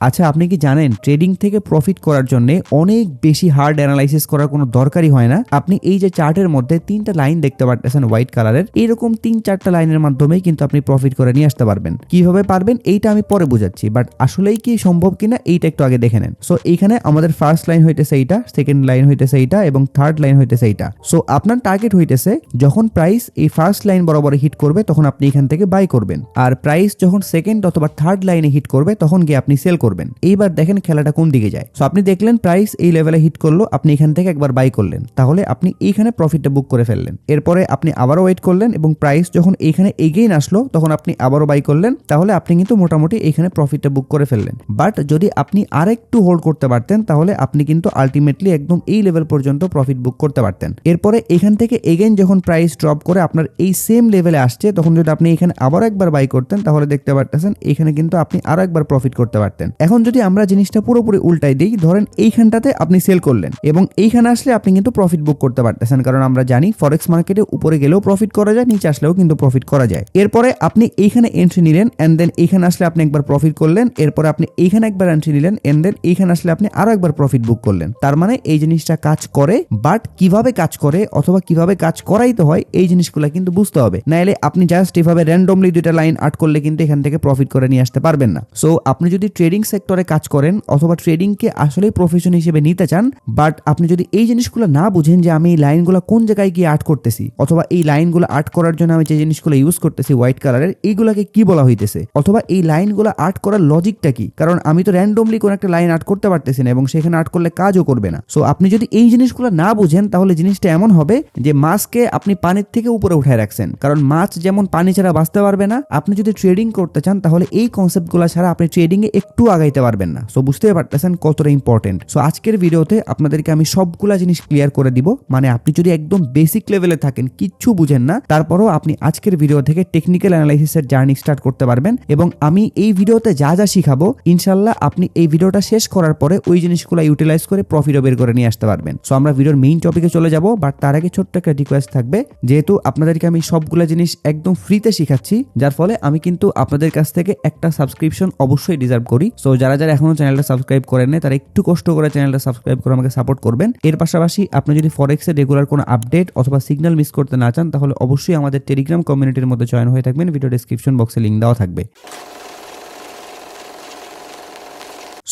আচ্ছা, আপনি কি জানেন ট্রেডিং থেকে প্রফিট করার জন্য অনেক বেশি হার্ড অ্যানালাইসিস করার কোনো দরকারই হয় না। আপনি এই যে চার্টের মধ্যে 3টা লাইন দেখতে পাচ্ছেন হোয়াইট কালারের, এরকম 3-4টা লাইনের মাধ্যমেই কিন্তু আপনি প্রফিট করে নিয়ে আসতে পারবেন। কিভাবে পারবেন এইটা আমি পরে বুঝাচ্ছি, বাট আসলেই কি সম্ভব কিনা এইটা একটু আগে দেখে নেন। সো এইখানে আমাদের ফার্স্ট লাইন হইতেছে এইটা, সেকেন্ড লাইন হইতেছে এইটা এবং থার্ড লাইন হইতেছে এইটা। সো আপনার টার্গেট হইতেছে যখন প্রাইস এই ফার্স্ট লাইন বরাবর হিট করবে তখন আপনি এখান থেকে বাই করবেন, আর প্রাইস যখন সেকেন্ড অথবা থার্ড লাইনে হিট করবে তখন গিয়ে আপনি সেল করবেন। এইবার দেখেন খেলাটা কোন দিকে যায়। সো আপনি দেখলেন প্রাইস এই লেভেলে হিট করলো, আপনি এখান থেকে একবার বাই করলেন, তাহলে আপনি এইখানে প্রফিটটা বুক করে ফেললেন। এরপরে আপনি আবারও ওয়েট করলেন এবং প্রাইস যখন এইখানে এগেইন আসলো তখন আপনি আবারও বাই করলেন, তাহলে আপনি কিন্তু মোটামুটি এইখানে প্রফিটটা বুক করে ফেললেন। বাট যদি আপনি আরেকটু হোল্ড করতে পারতেন তাহলে আপনি কিন্তু আলটিমেটলি একদম এই লেভেল পর্যন্ত প্রফিট বুক করতে পারতেন। এরপরে এখান থেকে এগেইন যখন প্রাইস ড্রপ করে আপনার এই সেম লেভেলে আসছে তখন যদি আপনি এখানে আবার একবার বাই করতেন তাহলে দেখতে পারতেছেন এখানে কিন্তু আপনি আরো একবার প্রফিট করতে পারতেন। এখন যদি আমরা জিনিসটা পুরোপুরি উল্টাই দিই, ধরেন এইখানটাতে আপনি সেল করলেন এবং এইখানে আসলে আপনি কিন্তু প্রফিট বুক করতে পারতেছেন, কারণ আমরা জানি ফরেক্স মার্কেটে উপরে গেলেও প্রফিট করা যায়, নিচে আসলেও কিন্তু প্রফিট করা যায়। এরপরে আপনি এইখানে এন্ট্রি নিলেন এন্ড দেন এইখানে আসলে আপনি একবার প্রফিট করলেন, এরপরে আপনি এইখানে একবার এন্ট্রি নিলেন এন্ড দেন এইখানে আসলে আপনি আরো একবার প্রফিট বুক করলেন। তার মানে এই জিনিসটা কাজ করে, বাট কিভাবে কাজ করে অথবা কিভাবে কাজ করাইতে হয় এই জিনিসগুলো কিন্তু বুঝতে হবে, নাইলে আপনি জাস্ট এভাবে র্যান্ডমলি দুইটা লাইন আর্ট করলে কিন্তু এখান থেকে প্রফিট করে নিয়ে আসতে পারবেন না। সো আপনি যদি ট্রেডিং সেক্টরে কাজ করেন অথবা ট্রেডিংকে আসলে প্রফেশন হিসেবে নিতে চান, বাট আপনি যদি এই জিনিসগুলো না বুঝেন যে আমি এই লাইনগুলো কোন জায়গায় গিয়ে আর্ট করতেছি অথবা এই লাইনগুলো আর্ট করার জন্য আমি যে জিনিসগুলো ইউজ করতেছি হোয়াইট কালারের, এইগুলাকে কি বলা হইতেছে অথবা এই লাইনগুলো আর্ট করার লজিকটা কি, কারণ আমি তো র্যান্ডমলি কোন একটা লাইন আর্ট করতে পারতেছি না এবং সেখানে আর্ট করলে কাজও করবে না। সো আপনি যদি এই জিনিসগুলো না বুঝেন তাহলে জিনিসটা এমন হবে যে মাছকে আপনি পানির থেকে উপরে উঠায় রাখছেন, কারণ মাছ যেমন পানি ছাড়া বাঁচতে পারবে না, আপনি যদি ট্রেডিং করতে চান তাহলে এই কনসেপ্টগুলো ছাড়া আপনি ট্রেডিং এ একটু আগাইতে পারবেন না। সো বুঝতে পারতেছেন কতটা ইম্পর্টেন্ট। সো আজকের ভিডিওতে আপনাদেরকে আমি সবগুলা জিনিস ক্লিয়ার করে দিব, মানে আপনি যদি একদম বেসিক লেভেলে থাকেন, কিচ্ছু বুঝেন না, তারপরও আপনি আজকের ভিডিও থেকে টেকনিক্যাল অ্যানালাইসিসের জার্নি স্টার্ট করতে পারবেন এবং আমি এই ভিডিওতে যা যা শিখাবো ইনশাল্লাহ আপনি এই ভিডিওটা শেষ করার পরে ওই জিনিসগুলো ইউটিলাইজ করে প্রফিটও বের করে নিয়ে আসতে পারবেন। সো আমরা ভিডিওর মেইন টপিকে চলে যাব, বাট তার আগে ছোট্ট একটা রিকোয়েস্ট থাকবে, যেহেতু আপনাদেরকে আমি সবগুলা জিনিস একদম ফ্রিতে শিখাচ্ছি, যার ফলে আমি কিন্তু আপনাদের কাছ থেকে একটা সাবস্ক্রিপশন অবশ্যই ডিজার্ভ করি। সো যারা যারা এখনো চ্যানেলটা সাবস্ক্রাইব করেন না তারা একটু কষ্ট করে চ্যানেলটা সাবস্ক্রাইব করে আমাকে সাপোর্ট করবেন। এর পাশাপাশি আপনি যদি ফরেক্সের রেগুলার কোনো আপডেট অথবা সিগন্যাল মিস করতে না চান তাহলে অবশ্যই আমাদের টেলিগ্রাম কমিউনিটির মধ্যে জয়েন হয়ে থাকবেন, ভিডিও ডেসক্রিপশন বক্সে লিংক দেওয়া থাকবে।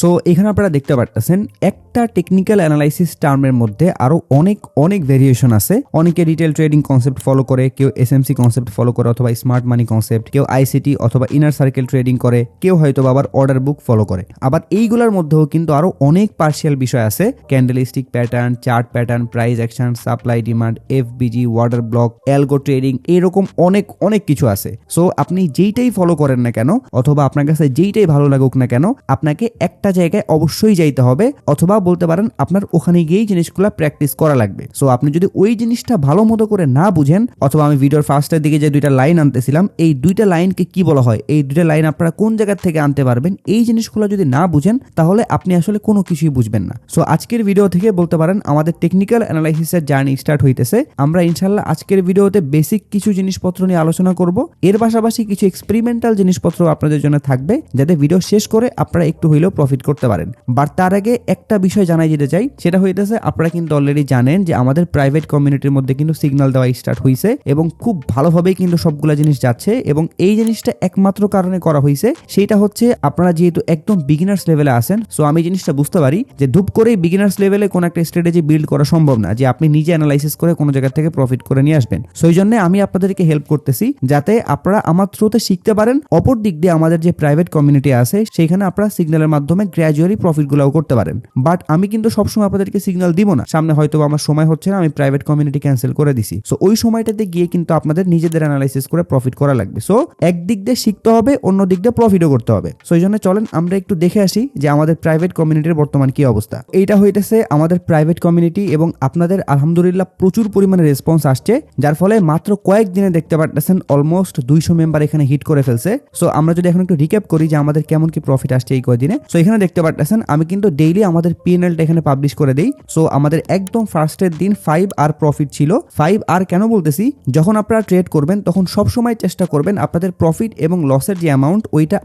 সো এখানে আপনারা দেখতে পারতেছেন একটা টেকনিক্যাল অ্যানালাইসিস টার্মের মধ্যে আরো অনেক ভেরিয়েশন আছে। অনেকে রিটেল ট্রেডিং কনসেপ্ট ফলো করে, কেউ এসএমসি কনসেপ্ট ফলো করে অথবা স্মার্ট মানি কনসেপ্ট, কেউ আইসিটি অথবা ইনার সার্কেল ট্রেডিং করে, কেউ হয়তো আবার অর্ডার বুক ফলো করে। আবার এইগুলোর মধ্যেও কিন্তু আরো অনেক পার্শিয়াল বিষয় আছে, candlestick pattern, chart pattern, price action, supply demand, FBG, water block, algo trading, এরকম অনেক কিছু আছে। সো আপনি যেইটাই ফলো করেন না কেন অথবা আপনার কাছে যেইটাই ভালো লাগুক না কেন, আপনাকে একটা জায়গায় অবশ্যই যাইতে হবে অথবা বলতে পারেন আপনার ওখানে গিয়েই জিনিসগুলো প্র্যাকটিস করা লাগবে। সো আপনি যদি ওই জিনিসটা ভালো মতো করে না বুঝেন, অথবা আমি ভিডিওর ফার্স্টের দিকে যে দুইটা লাইন আনতেছিলাম এই দুইটা লাইনকে কি বলা হয়, এই দুইটা লাইন আপনারা কোন জায়গা থেকে আনতে পারবেন, এই জিনিসগুলো যদি না বুঝেন তাহলে আপনি আসলে কোনো কিছুই বুঝবেন না। সো আজকের ভিডিও থেকে বলতে পারেন আমাদের টেকনিক্যাল অ্যানালাইসিসের জার্নি স্টার্ট হইতেছে। আমরা ইনশাল্লাহ আজকের ভিডিওতে বেসিক কিছু জিনিসপত্র নিয়ে আলোচনা করব, এর পাশাপাশি কিছু এক্সপেরিমেন্টাল জিনিসপত্র আপনাদের জন্য থাকবে যাতে ভিডিও শেষ করে আপনারা একটু হইলেও প্রফিট করতে পারেন। বাট তার আগে একটা বিষয় জানাই যেতে চাই, সেটা হইতেছে আপনারা কিন্তু অলরেডি জানেন যে আমাদের প্রাইভেট কমিউনিটির মধ্যে কিন্তু সিগন্যাল দেওয়া স্টার্ট হয়েছে এবং খুব ভালোভাবেই কিন্তু সবগুলা জিনিস যাচ্ছে এবং এই জিনিসটা একমাত্র কারণে করা হয়েছে, সেটা হচ্ছে আপনারা যেহেতু একদম বিগিনার্স লেভেলে আছেন। সো আমি জিনিসটা বুঝতে পারি যে ধূপ করেই বিগিনার্স লেভেলে কোন একটা স্ট্র্যাটেজি বিল্ড করা সম্ভব না যে আপনি নিজে অ্যানালাইসিস করে কোনো জায়গা থেকে প্রফিট করে নিয়ে আসবেন। সো এই জন্য আমি আপনাদেরকে হেল্প করতেছি যাতে আপনারা আমার থ্রুতে শিখতে পারেন। অপর দিক দিয়ে আমাদের যে প্রাইভেট কমিউনিটি আছে সেইখানে আপনারা সিগন্যালের মাধ্যমে গ্র্যাজুয়ালি প্রফিট গুলাও করতে পারেন। বাট আমি কিন্তু সবসময় আপনাদেরকে সিগন্যাল দিব না, সামনে হয়তো আমার সময় হচ্ছে না, আমি প্রাইভেট কমিউনিটি ক্যান্সেল করে দিছি। সো ওই সময়টাতে গিয়ে কিন্তু আপনাদের নিজেদের অ্যানালাইসিস করে প্রফিট করা লাগবে। সো একদিক দিয়ে শিখতে হবে, অন্য দিক দিয়ে প্রফিটও করতে হবে। সো এই জন্য চলেন আমরা একটু দেখে আসি যে আমাদের প্রাইভেট কমিউনিটির বর্তমান কি অবস্থা। এইটা হইতেছে আমাদের প্রাইভেট কমিউনিটি এবং আপনাদের আলহামদুলিল্লাহ প্রচুর পরিমাণে রেসপন্স আসছে, যার ফলে মাত্র কয়েকদিনে দেখতে পারতেছেন অলমোস্ট 200 মেম্বার এখানে হিট করে ফেলছে। সো আমরা যদি এখন একটু রিক্যাপ করি যে আমাদের কেমন কি প্রফিট আসছে এই কয়েকদিনে। সো এখানে দেখতে পারতেছেন আমি কিন্তু ডেইলি আমাদের পে পিএনএলটা এখানে পাবলিশ করে দেই। সো আমাদের একদম ফার্স্টের দিন 5 আর প্রফিট ছিল। 5 আর কেন বলতেছি, যখন আপনারা ট্রেড করবেন তখন সবসময় চেষ্টা করবেন আপনাদের প্রফিট এবং লসের যে অ্যামাউন্ট ওইটা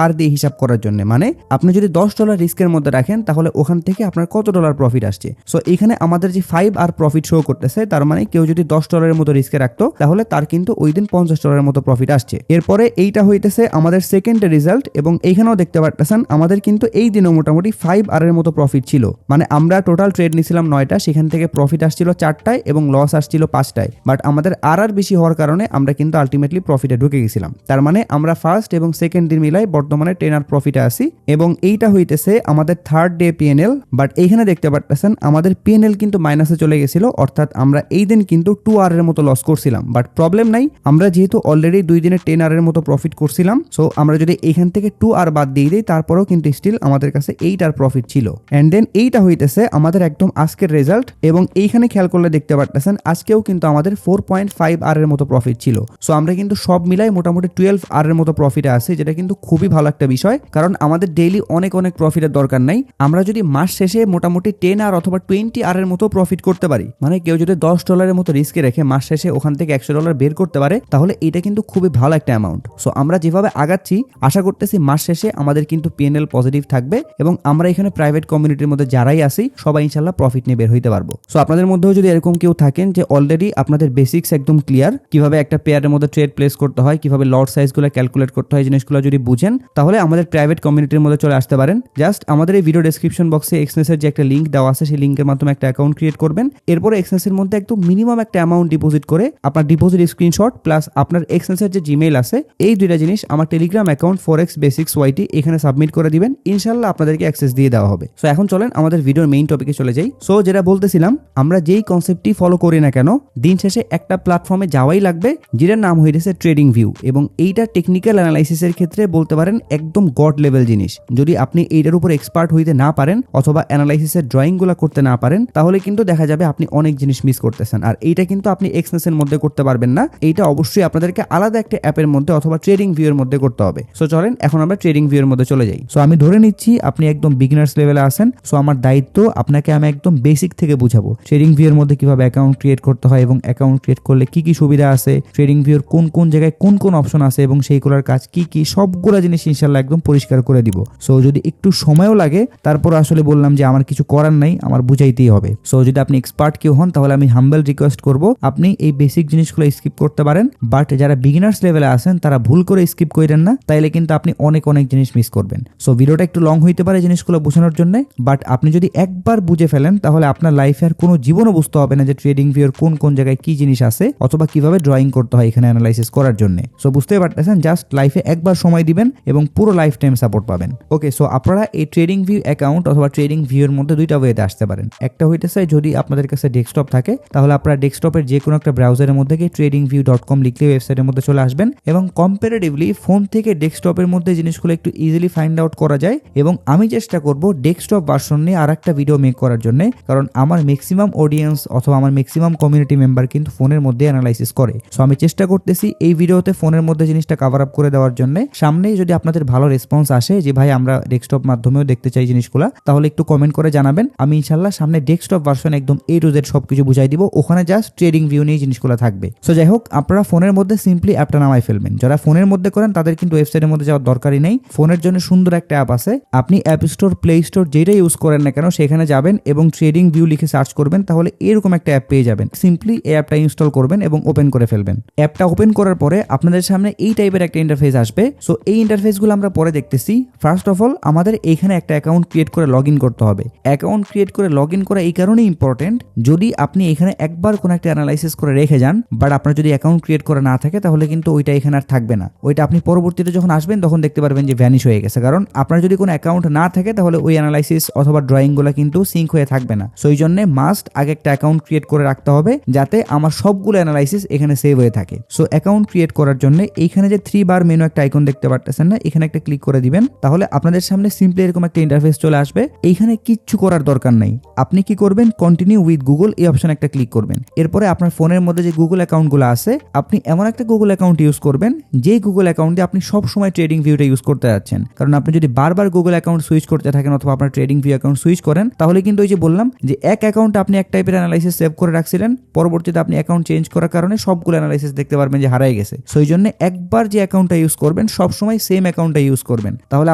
আর দিয়ে হিসাব করার জন্য। মানে আপনি যদি $10 রিস্কের মধ্যে রাখেন তাহলে ওখান থেকে আপনার কত ডলার প্রফিট আসছে। সো এখানে আমাদের যে 5 আর প্রফিট শো করতেছে, তার মানে কেউ যদি $10 মতো রিস্কে রাখতো তাহলে তার কিন্তু ওই দিন $50 মতো প্রফিট আসছে। এরপরে এইটা হইতেছে আমাদের সেকেন্ড রেজাল্ট, এবং এইখানেও দেখতে পারতেছেন আমাদের কিন্তু এই দিনও মোটামুটি 5 আর এর মতো প্রফিট ছিল। মানে আমরা টোটাল ট্রেড নিছিলাম 9টা, সেখান থেকে প্রফিট আসছিল 4টায় এবং লস আসছিল 5টায়। বাট আমাদের আর বেশি হওয়ার কারণে আমরা কিন্তু আলটিমেটলি প্রফিটে ঢুকে গেছিলাম। তার মানে আমরা ফার্স্ট এবং সেকেন্ড দিন মিলাই বর্তমানে 10 আর প্রফিটে আসি, এবং এইটা হইতেছে আমাদের থার্ড ডে পিএনএল। বাট এইখানে দেখতে পারতেছেন আমাদের পিএনএল কিন্তু মাইনাসে চলে গেছিল, অর্থাৎ আমরা এই দিন কিন্তু 2 আর এর মতো লস করছিলাম। বাট প্রবলেম নাই, আমরা যেহেতু অলরেডি 2 দিনে 10 আর এর মতো প্রফিট করছিলাম, সো আমরা যদি এখান থেকে 2 আর বাদ দিয়ে দিই তারপরেও কিন্তু স্টিল আমাদের কাছে 8 আর প্রফিট ছিল। এন্ড দেন এইটা হইতেছে আমাদের একদম আজকের রেজাল্ট, এবং এইখানে খেয়াল করলে দেখতে পারতেছেন আজকেও কিন্তু আমাদের 4.5 আর এর মতো প্রফিট ছিল। সো আমরা কিন্তু সব মিলাই মোটামুটি 12 আর এর মতো প্রফিটে আছে, যেটা কিন্তু খুবই ভালো একটা বিষয়। কারণ আমাদের ডেইলি অনেক প্রফিটের দরকার নাই। আমরা যদি মাস শেষে মোটামুটি 10 আর অথবা 20 আর এর মতো প্রফিট করতে পারি, মানে কেউ যদি $10 মতো রিস্কে রেখে মাস শেষে ওখান থেকে $100 বের করতে পারে, তাহলে এটা কিন্তু খুবই ভালো একটা অ্যামাউন্ট। সো আমরা যেভাবে আগাচ্ছি আশা করতেছি মাস শেষে আমাদের কিন্তু পিএনএল পজিটিভ থাকবে, এবং আমরা এখানে প্রাইভেট কমিউনিটির মধ্যে যারাই আসি সবাই ইনশাল্লাহ প্রফিট নিয়ে বের হইতে পারবো। সো আপনাদের মধ্যেও যদি এরকম কেউ থাকেন যে অলরেডি আপনাদের বেসিক্স একদম ক্লিয়ার, কিভাবে একটা পেয়ারের মধ্যে ট্রেড প্লেস করতে হয়, কিভাবে লট সাইজগুলো ক্যালকুলেট করতে হয়, জিনিসগুলো যদি বুঝেন, তাহলে আমাদের প্রাইভেট কমিউনিটির মধ্যে চলে আসতে পারেন। জাস্ট আমাদের এই ভিডিও ডেসক্রিপশন বক্সে এক্সনেসের যে একটা লিঙ্ক দেওয়া আছে, সেই লিঙ্কের মাধ্যমে একটা অ্যাকাউন্ট ক্রিয়েট করবেন। এরপরে এক্সনেসের মধ্যে একদম মিনিমাম একটা অ্যামাউন্ট ডিপোজিট করে আপনার ডিপোজিট স্ক্রিনশট প্লাস আপনার এক্সনেসের যে জিমেইল আছে, এই দুইটা জিনিস আমার টেলিগ্রাম অ্যাকাউন্ট ফরেক্স বেসিক্স ওয়াইটি এখানে সাবমিট করে দিবেন। ইনশাল্লাহ আপনাদেরকে অ্যাক্সেস দিয়ে দেওয়া হবে। সো এখন চলেন আমাদের ভিডিওর মেইন টপিকে চলে যাই। সো যেটা বলতেছিলাম, আমরা যেই কনসেপ্টটি ফলো করি না কেন, দিন শেষে একটা প্ল্যাটফর্মে যাওয়াই লাগবে যেটার নাম হইতেছে ট্রেডিং ভিউ, এবং এইটা টেকনিক্যাল অ্যানালাইসিসের ক্ষেত্রে বলতে পারেন একদম গড লেভেল জিনিস। যদি আপনি এইটার উপর এক্সপার্ট হইতে না পারেন অথবা অ্যানালাইসিসের ড্রয়িংগুলো করতে না পারেন, তাহলে কিন্তু দেখা যাবে আপনি অনেক জিনিস মিস করতেছেন। আর এইটা কিন্তু আপনি এক্সনেসের মধ্যে করতে পারবেন না, এইটা অবশ্যই আপনাদেরকে আলাদা একটা অ্যাপের মধ্যে অথবা ট্রেডিং ভিউ এর মধ্যে করতে হবে। সো চলেন এখন আমরা ট্রেডিং ভিউ এর মধ্যে চলে যাই। সো আমি ধরে নিচ্ছি আপনি একদম বিগিনার্স লেভেলে আছেন। সো আমার দায়িত্ব আপনাকে আমি একদম বেসিক থেকে বুঝাবো ট্রেডিং ভিউ এর মধ্যে কিভাবে অ্যাকাউন্ট ক্রিয়েট করতে হয়, এবং অ্যাকাউন্ট ক্রিয়েট করলে কি কি সুবিধা আছে, ট্রেডিং ভিউর কোন জায়গায় কোন অপশন আছে, এবং সেইগুলোর কাজ কি সবগুলা জিনিস ইনশাআল্লাহ একদম পরিষ্কার করে দিব। সো যদি একটু সময়ও লাগে, তারপর আসলে বললাম যে আমার কিছু করার নাই, আমার বুঝাইতেই হবে। সো যদি আপনি এক্সপার্ট কেউ হন, তাহলে আমি হাম্বল রিকোয়েস্ট করব আপনি এই বেসিক জিনিসগুলো স্কিপ করতে পারেন। বাট যারা বিগিনার্স লেভেলে আছেন তারা ভুল করে স্কিপ করেন না, তাইলে কিন্তু আপনি অনেক জিনিস মিস করবেন। সো ভিডিওটা একটু লং হইতে পারে জিনিসগুলো বোঝানোর জন্য, বাট আপনি যদি একবার বুঝে ফেলেন তাহলে আপনার লাইফে আর কোনো জীবনও বুঝতে হবে না যে ট্রেডিং ভিউর কোন জায়গায় কি জিনিস আছে অথবা কিভাবে ড্রয়িং করতে হয় এখানে অ্যানালাইসিস করার জন্য। সো বুঝতে পারতেছেন, জাস্ট লাইফে একবার সময় দিবেন এবং পুরো লাইফ টাইম সাপোর্ট পাবেন। ওকে, সো আপনারা এই ট্রেডিং ভিউ অ্যাকাউন্ট অথবা ট্রেডিং ভিউর মধ্যে দুইটা ওয়েতে আসতে পারেন। একটা হইতেছে যদি আপনাদের কাছে ডেস্কটপ থাকে, তাহলে আপনারা ডেস্কটপের যে কোনো একটা ব্রাউজারের মধ্যে গিয়ে tradingview.com লিখলে ওয়েবসাইটের মধ্যে চলে আসবেন, এবং কম্পারেটিভলি ফোন থেকে ডেস্কটপের মধ্যে জিনিসগুলো একটু ইজিলি ফাইন্ড আউট করা যায়। এবং আমি চেষ্টা করব ডেস্কটপ ভার্সন নিয়ে আর একটা ভিডিও মেক করার জন্য, কারণ আমার ম্যাক্সিমাম অডিয়েন্স অথবা আমার ম্যাক্সিমাম কমিউনিটি মেম্বার কিন্তু ফোনের মধ্যে অ্যানালাইসিস করে। সো আমি চেষ্টা করতেছি এই ভিডিওতে ফোনের মধ্যে জিনিসটা কভার আপ করে দেওয়ার জন্য। সামনে যদি আপনাদের ভালো রেসপন্স আসে যে ভাই আমরা ডেস্কটপ মাধ্যমেও দেখতে চাই জিনিসগুলো, তাহলে একটু কমেন্ট করে জানাবেন। আমি ইনশাল্লাহ সামনে ডেস্কটপ ভার্সন একদম A to Z সবকিছু বুঝাই দিব, ওখানে জাস্ট ট্রেডিং ভিউ নিয়ে জিনিসগুলো থাকবে। সো যাই হোক, আপনারা ফোনের মধ্যে সিম্পলি অ্যাপটা নামাই ফেলবেন। যারা ফোনের মধ্যে করেন তাদের কিন্তু ওয়েবসাইটের মধ্যে যাওয়ার দরকারই নেই। ফোনের জন্য সুন্দর একটা অ্যাপ আছে, আপনি অ্যাপ স্টোর, প্লে স্টোর যেটা ইউজ করেন না কেন সেখানে যাবেন এবং ট্রেডিং ভিউ লিখে সার্চ করবেন, তাহলে এরকম একটা অ্যাপ পেয়ে যাবেন। সিম্পলি এই অ্যাপটা ইনস্টল করবেন এবং ওপেন করে ফেলবেন। অ্যাপটা ওপেন করার পরে আপনাদের সামনে এই টাইপের একটা ইন্টারফেস আসবে। সো এই ইন্টারফেসগুলো আমরা পরে দেখতেছি। ফার্স্ট অফ অল আমাদের এইখানে একটা অ্যাকাউন্ট ক্রিয়েট করে লগ ইন করতে হবে। অ্যাকাউন্ট ক্রিয়েট করে লগ ইন করা এই কারণে ইম্পর্টেন্ট, যদি আপনি এখানে একবার কোনো একটা অ্যানালাইসিস করে রেখে যান, বাট আপনার যদি অ্যাকাউন্ট ক্রিয়েট করা না থাকে, তাহলে কিন্তু ওইটা এখানে আর থাকবে না। ওইটা আপনি পরবর্তীতে যখন আসবেন তখন দেখতে পারবেন যে ভ্যানিশ হয়ে গেছে। কারণ আপনার যদি কোনো অ্যাকাউন্ট না থাকে তাহলে ওই অ্যানালাইসিস অথবা ড্রয়িংগুলো কিন্তু সিঙ্ক হয়ে থাকবে না। সো এই জন্য মাস্ট আগে একটা অ্যাকাউন্ট ক্রিয়েট করে রাখতে হবে যাতে আমার সবগুলো অ্যানালাইসিস এখানে সেভ হয়ে থাকে। সো অ্যাকাউন্ট ক্রিয়েট করার জন্য এইখানে যে 3 বার মেনু একটা আইকন দেখতে পারতেছেন না, এখানে একটা ক্লিক করে দিবেন। তাহলে আপনাদের সামনে সিম্পলি এরকম একটা ইন্টারফেস চলে আসবে। এইখানে কিচ্ছু করার দরকার নাই। আপনি কি করবেন, কন্টিনিউ উইথ গুগল এই অপশন একটা ক্লিক করবেন। এরপরে আপনার ফোনের মধ্যে যে গুগল অ্যাকাউন্টগুলো আছে, আপনি এমন একটা গুগল অ্যাকাউন্ট ইউজ করবেন যে গুগল অ্যাকাউন্টে আপনি সব সময় ট্রেডিং ভিউটা ইউজ করতে যাচ্ছেন। কারণ আপনি যদি বারবার গুগল অ্যাকাউন্ট সুইচ করতে থাকেন অথবা আপনার ট্রেডিং ভিউ অ্যাকাউন্ট সুইচ করেন, তাহলে কিন্তু ওই যে বললাম যে এক অ্যাকাউন্টে আপনি এক টাইপের অ্যানালাইসিস সেভ করে রাখছিলেন, পরবর্তীতে আপনি অ্যাকাউন্ট চেঞ্জ করার কারণে সবগুলো অ্যানালাইসিস দেখতে পারবেন যে হারাই গেছে। সো এই জন্য একবার যে অ্যাকাউন্টটা ইউজ করবেন সবসময় সেম অ্যাকাউন্টটা ইউজ করবেন, তাহলে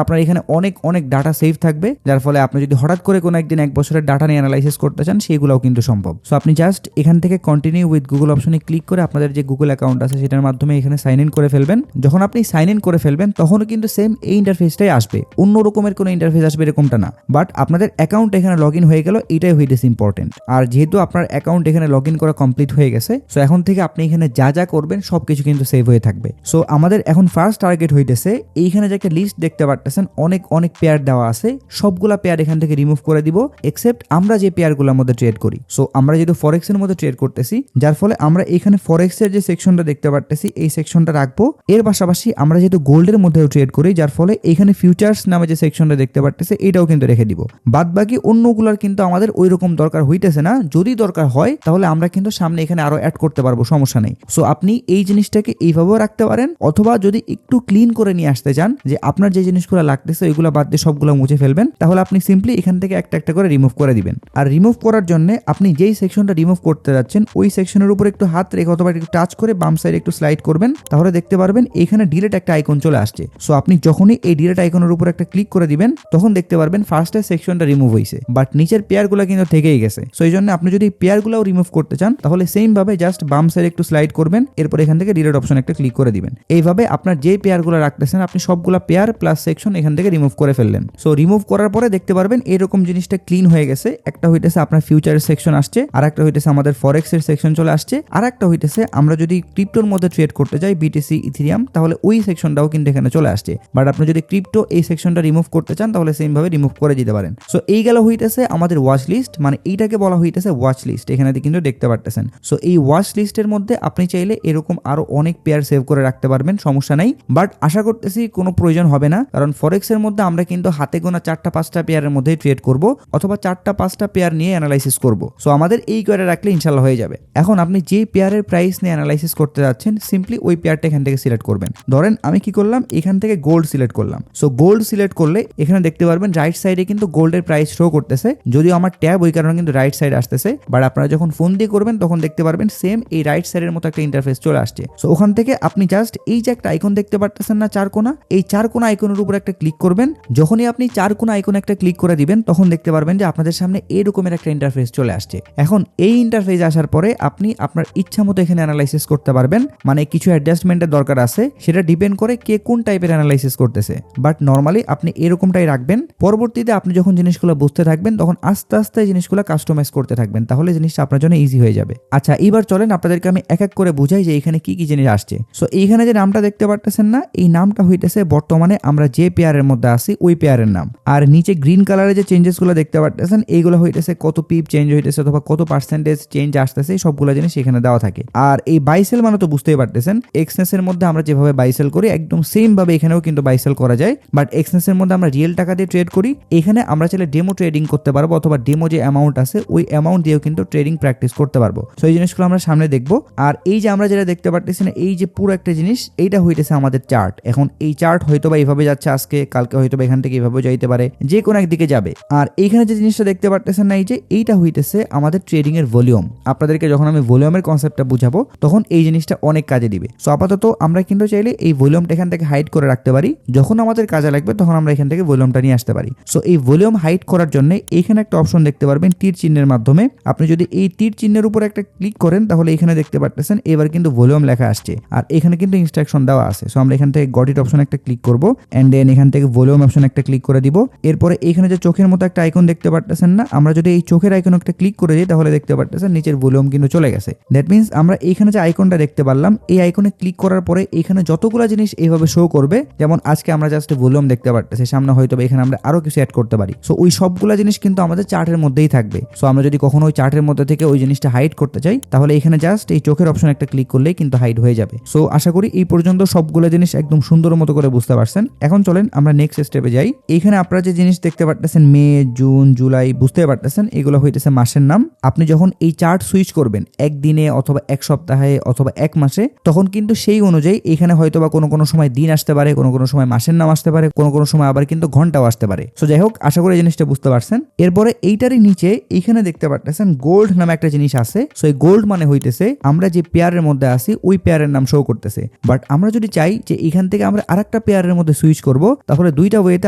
আপনার এখানে অনেক অনেক ডাটা সেভ থাকবে, যার ফলে আপনি যদি হঠাৎ করে কোনো একদিন 1 বছরের ডাটা নিয়ে অ্যানালাইসিস করতে চান সেগুলোও কিন্তু সম্ভব। সো আপনি জাস্ট এখান থেকে কন্টিনিউ উইথ গুগল অপশনে ক্লিক করে আপনাদের যে গুগল অ্যাকাউন্ট আছে সেটার মাধ্যমে এখানে সাইন ইন করে ফেলবেন। যখন আপনি সাইন ইন করে ফেলবেন তখনও কিন্তু সেম এই ইন্টারফেসটাই আসবে, অন্য রকমের কোনো ইন্টারফেস আসবে এরকমটা না, বাট আপনাদের অ্যাকাউন্ট এখানে লগ ইন হয়ে গেল, এটাই হইতেছে ইম্পর্টেন্ট। আর যেহেতু আপনার অ্যাকাউন্ট এখানে লগ ইন করা কমপ্লিট হয়ে গেছে, সো এখন থেকে আপনি এখানে যা যা করবেন সবকিছু কিন্তু সেভ হয়ে থাকবে। সো আমাদের এখন ফার্স্ট টার্গেট হইতেছে এইখানে যে একটা লিস্ট দেখতে পারতেছেন অনেক অনেক পেয়ার দেওয়া আছে, সবগুলা পেয়ার এখান থেকে রিমুভ করে দিব এক্সেপ্ট আমরা যে পেয়ারগুলোর মধ্যে ট্রেড করি। সো আমরা যেহেতু ফরেক্স এর মধ্যে ট্রেড করতেছি, যার ফলে আমরা এখানে ফরেক্স এর যে সেকশনটা দেখতে পারতেছি এই সেকশনটা রাখবো। এর পাশাপাশি আমরা যেহেতু গোল্ডের মধ্যেও ট্রেড করি, যার ফলে এখানে ফিউচার্স নামে যে সেকশনটা দেখতে পারতেছে এটাও কিন্তু রেখে দিব। বাদ বাকি অন্যগুলোর কিন্তু আমাদের ওই রকম দরকার হইতেছে না, যদি দরকার হয় তাহলে আমরা কিন্তু সামনে এখানে আরো অ্যাড করতে পারবো, সমস্যা নেই। সো আপনি এই জিনিসটাকে এইভাবেও রাখতে পারেন, অথবা যদি একটু ক্লিন করে নিয়ে আসতে চান যে আপনার যে জিনিসগুলো লাগতেছে ওইগুলো বাদ দিয়ে সবগুলো মুছে ফেলবেন, তাহলে আপনি সিম্পলি এখান থেকে একটা একটা করে রিমুভ করে দিবেন। আর রিমুভ করার জন্য আপনি যেই সেকশনটা রিমুভ করতে যাচ্ছেন ওই সেকশনের উপর একটু হাত রেখে অথবা একটু টাচ করে বাম সাইডে একটু স্লাইড করবেন, তাহলে দেখতে পারবেন এখানে ডিলিট একটা আইকন চলে আসছে। সো আপনি যখনই এই ডিলিট আইকনের উপর একটা ক্লিক করে দিবেন তখন দেখতে পারবেন ফার্স্টে সেকশনটা রিমুভ হয়েছে, বাট নিচের পেয়ারগুলো কিন্তু থেকেই গেছে। সো এই জন্য আপনি যদি পেয়ারগুলোও রিমুভ করতে চান তাহলে সেম ভাবে জাস্ট বাম সাইডে একটু স্লাইড করবেন, এরপর এখান থেকে ডিলিট অপশন একটা ক্লিক করে দিবেন। এইভাবে আপনার যে পেয়ারগুলো রাখতেছেন আপনি সবগুলা পেয়ার প্লাস সেকশন এখান থেকে রিমুভ করে ফেললেন। সো রিমুভ করার পরে দেখতে পারবেন এরকম জিনিসটা ক্লিন হয়ে গেছে। একটা হইতেছে আপনার ফিউচারের সেকশন আসছে, আর একটা হইতেছে আমাদের ফরেক্স এর সেকশন চলে আসছে, আর একটা হইতেছে আমরা যদি ক্রিপ্টোর মধ্যে ট্রেড করতে যাই বিটিসি ইথেরিয়াম তাহলে ওই সেকশনটাও কিন্তু এখানে চলে আসছে। বাট আপনি যদি ক্রিপ্টো এই সেকশনটা রিমুভ করতে চান তাহলে সেম ভাবে রিমুভ করে দিতে পারেন। সো এই গেল হইতেছে আমাদের ওয়াচ লিস্ট, মানে এইটাকে বলা হইতেছে ওয়াচ লিস্ট, এখানে কিন্তু দেখতে পারতেছেন। সো এই ওয়াচ লিস্টের মধ্যে আপনি চাইলে এরকম আরো অনেক পেয়ার সেভ করে রাখতে পারবেন, সমস্যা নাই। বাট আশা করতেছি কোনো প্রয়োজন হবে না, কারণ ফরেক্স এর মধ্যে আমরা কিন্তু হাতে গোনা 4-5টা পেয়ারের মধ্যে ট্রেড করব অথবা 4-5টা পেয়ার নিয়ে অ্যানালাইসিস করব। সো আমাদের এই করে রাখলে ইনশাল্লাহ হয়ে যাবে। এখন আপনি যে পেয়ারের প্রাইস নিয়ে অ্যানালাইসিস করতে যাচ্ছেন সিম্পলি ওই পেয়ারটা এখান থেকে সিলেক্ট করবেন। ধরেন আমি কি করলাম, এখান থেকে গোল্ড সিলেক্ট করলাম। সো গোল্ড সিলেক্ট করলে এখানে দেখতে পারবেন রাইট সাইডে কিন্তু গোল্ডের প্রাইস শো করতেছে, যদিও আমার ট্যাব ওই কারণে কিন্তু রাইট সাইড আসতেছে, বাট আপনারা যখন ফোন দিয়ে করবেন তখন দেখতে পারবেন সেম এই রাইট সাইডের মতো একটা ইন্টারফেস চলে আসছে। সো ওখান থেকে আপনি জাস্ট এই যে একটা আইকন দেখতে পারতেছেন না চার কোনা, এই চার কোনা আইকনের উপর একটা ক্লিক করবেন। যখনই আপনি চার কোনা আইকনে একটা ক্লিক করে দিবেন তখন দেখতে পারবেন যে আপনাদের সামনে এরকমের একটা ইন্টারফেস চলে আসছে। এখন এই ইন্টারফেস আসার পরে আপনি আপনার ইচ্ছা মতো এখানে অ্যানালাইসিস করতে পারবেন, মানে কিছু অ্যাডজাস্টমেন্টের দরকার আছে, সেটা ডিপেন্ড করে কে কোন টাইপের অ্যানালাইসিস করতেছে। বাট নর্মালি আপনি এরকমটাই রাখবেন। পরবর্তীতে আপনি যখন জিনিসগুলো বুঝতে থাকবেন তখন আস্তে আস্তে জিনিসগুলো কাস্টমাইজ করতে থাকবেন, তাহলে জিনিসটা আপনার জন্য ইজি হয়ে যাবে। আচ্ছা এবার চলেন আপনাদেরকে আমি এক এক করে বুঝাই যে এখানে কি কি জিনিস আসছে। সো এইখানে যে নামটা দেখতে পারতেছেন না, এই নামটা হইতেছে বর্তমানে আমরা যে পেয়ারের মধ্যে আছি ওই পেয়ারের নাম। আর নিচে গ্রিন কালারে যে চেঞ্জেস গুলো দেখতে পারতেছেন এইগুলো হইতেছে কত পিপ চেঞ্জ হইতেছে অথবা কত পার্সেন্টেজ চেঞ্জ আসতেছে, সবগুলো জিনিস এখানে দেওয়া থাকে। আর এই বাইসেল মানে তো বুঝতেই পারতেছেন, এক্সনেস এর মধ্যে আমরা যেভাবে বাইসেল করি একদম সেম ভাবে এখানেও কিন্তু বাইসেল করা যায়, বাট এক্সনেস এর মধ্যে আমরা রিয়েল টাকা দিয়ে ট্রেড করি, এখানে আমরা চাইলে ডেমো ট্রেডিং করতে পারবো অথবা ডেমো যে অ্যামাউন্ট আছে ওই অ্যামাউন্ট দিয়েও কিন্তু ট্রেডিং প্র্যাকটিস করতে পারবো। সো এই জিনিসগুলো আমরা সামনে দেখবো। আর এই যে আমরা যেটা দেখতে পারতেছি না, এই যে পুরো একটা জিনিস, এইটা হইতেছে আমাদের চার্ট। এখন এই চার্ট হয়তো বা এইভাবে যাচ্ছে আজকে, কালকে হয়তো বা এখান থেকে এইভাবে যাইতে পারে, যে কোনো একদিকে যাবে। আর এইখানে যে জিনিসটা দেখতে পারতেছেন না, এই যে এইটা হইতেছে আমাদের ট্রেডিং এর ভলিউম। আপনাদেরকে যখন আমি ভলিউমের কনসেপ্টটা বুঝাবো তখন এই জিনিসটা অনেক কাজে দিবে। সো আপাতত আমরা কিন্তু চাইলে এই ভলিউমটা এখান থেকে হাইড করে রাখতে পারি, যখন আমাদের কাজে লাগবে তখন আমরা এখান থেকে ভলিউমটা নিয়ে আসতে পারি। সো এই ভলিউম হাইড করার জন্য এখানে একটা অপশন দেখতে পারবেন তীর চিহ্নের মাধ্যমে। আপনি যদি এই তীর চিহ্নের উপর একটা ক্লিক করেন তাহলে এখানে দেখতে পারতেছেন এবার কিন্তু ভলিউম লেখা আসছে, আর এখানে কিন্তু ইনস্ট্রাকশন দেওয়া আছে। সো আমরা এখান থেকে গট ইট অপশন একটা ক্লিক করব এন্ড দেন এখান থেকে ভলিউম অপশন একটা ক্লিক করে দিব। এরপরে এখানে যে চোখের মতো একটা আইকন দেখতে পারতেছেন না, আমরা যদি এই চোখের আইকন একটা ক্লিক করে দিই তাহলে দেখতে পারতেছেন নিচের ভলিউম কিন্তু চলে গেছে। দ্যাট মিন্স আমরা এইখানে যে আইকনটা দেখতে পারলাম এই আইকনে ক্লিক করার পরে এখানে যতগুলা জিনিস এইভাবে শো করবে, যেমন আজকে আমরা জাস্ট ভলিউম দেখতে পারতেছি, সামনে হয়তো এখানে আমরা আরো কিছু অ্যাড করতে পারি। সো ওই সবগুলা জিনিস কিন্তু আমাদের চার্টের মধ্যেই থাকবে। সো আমরা যদি কখনো ওই চার্টের মধ্যে থেকে ওই জিনিসটা হাইড করতে চাই তাহলে এখানে জাস্ট এই চোখের অপশন একটা ক্লিক করলেই কিন্তু হাইড হয়ে যাবে। সো আশা করি এই পর্যন্ত সবগুলো জিনিস একদম সুন্দর মতো করে বুঝতে পারছেন। এখন চলেন আমরা নেক্সট স্টেপে যাই। এইখানে আপনারা যে জিনিস দেখতে পারতেছেন মে, জুন, জুলাই, বুঝতে পারতেছেন এগুলো হইতেছে মাসের নাম। আপনি যখন এই চার্ট সুইচ করবেন একদিনে অথবা এক সপ্তাহে অথবা এক মাসে, তখন কিন্তু সেই অনুযায়ী এখানে হয়তো বা কোনো সময় দিন আসতে পারে, কোনো সময় মাসের নাম আসতে পারে, কোনো সময় আবার কিন্তু ঘন্টাও আসতে পারে। সো যাই হোক, আশা করি এই জিনিসটা বুঝতে পারছেন। এরপরে এইটারই নিচে এইখানে দেখতে পারতেছেন গোল্ড নামে একটা জিনিস আছে। সো এই গোল্ড মানে হইতেছে আমরা যে পেয়ারের মধ্যে আছি ওই পেয়ারের নাম শো করতেছে। বাট আমরা যদি চাই যে এখান থেকে আমরা আরেকটা পেয়ারের মধ্যে সুইচ করব, তাহলে দুইটা ওয়েতে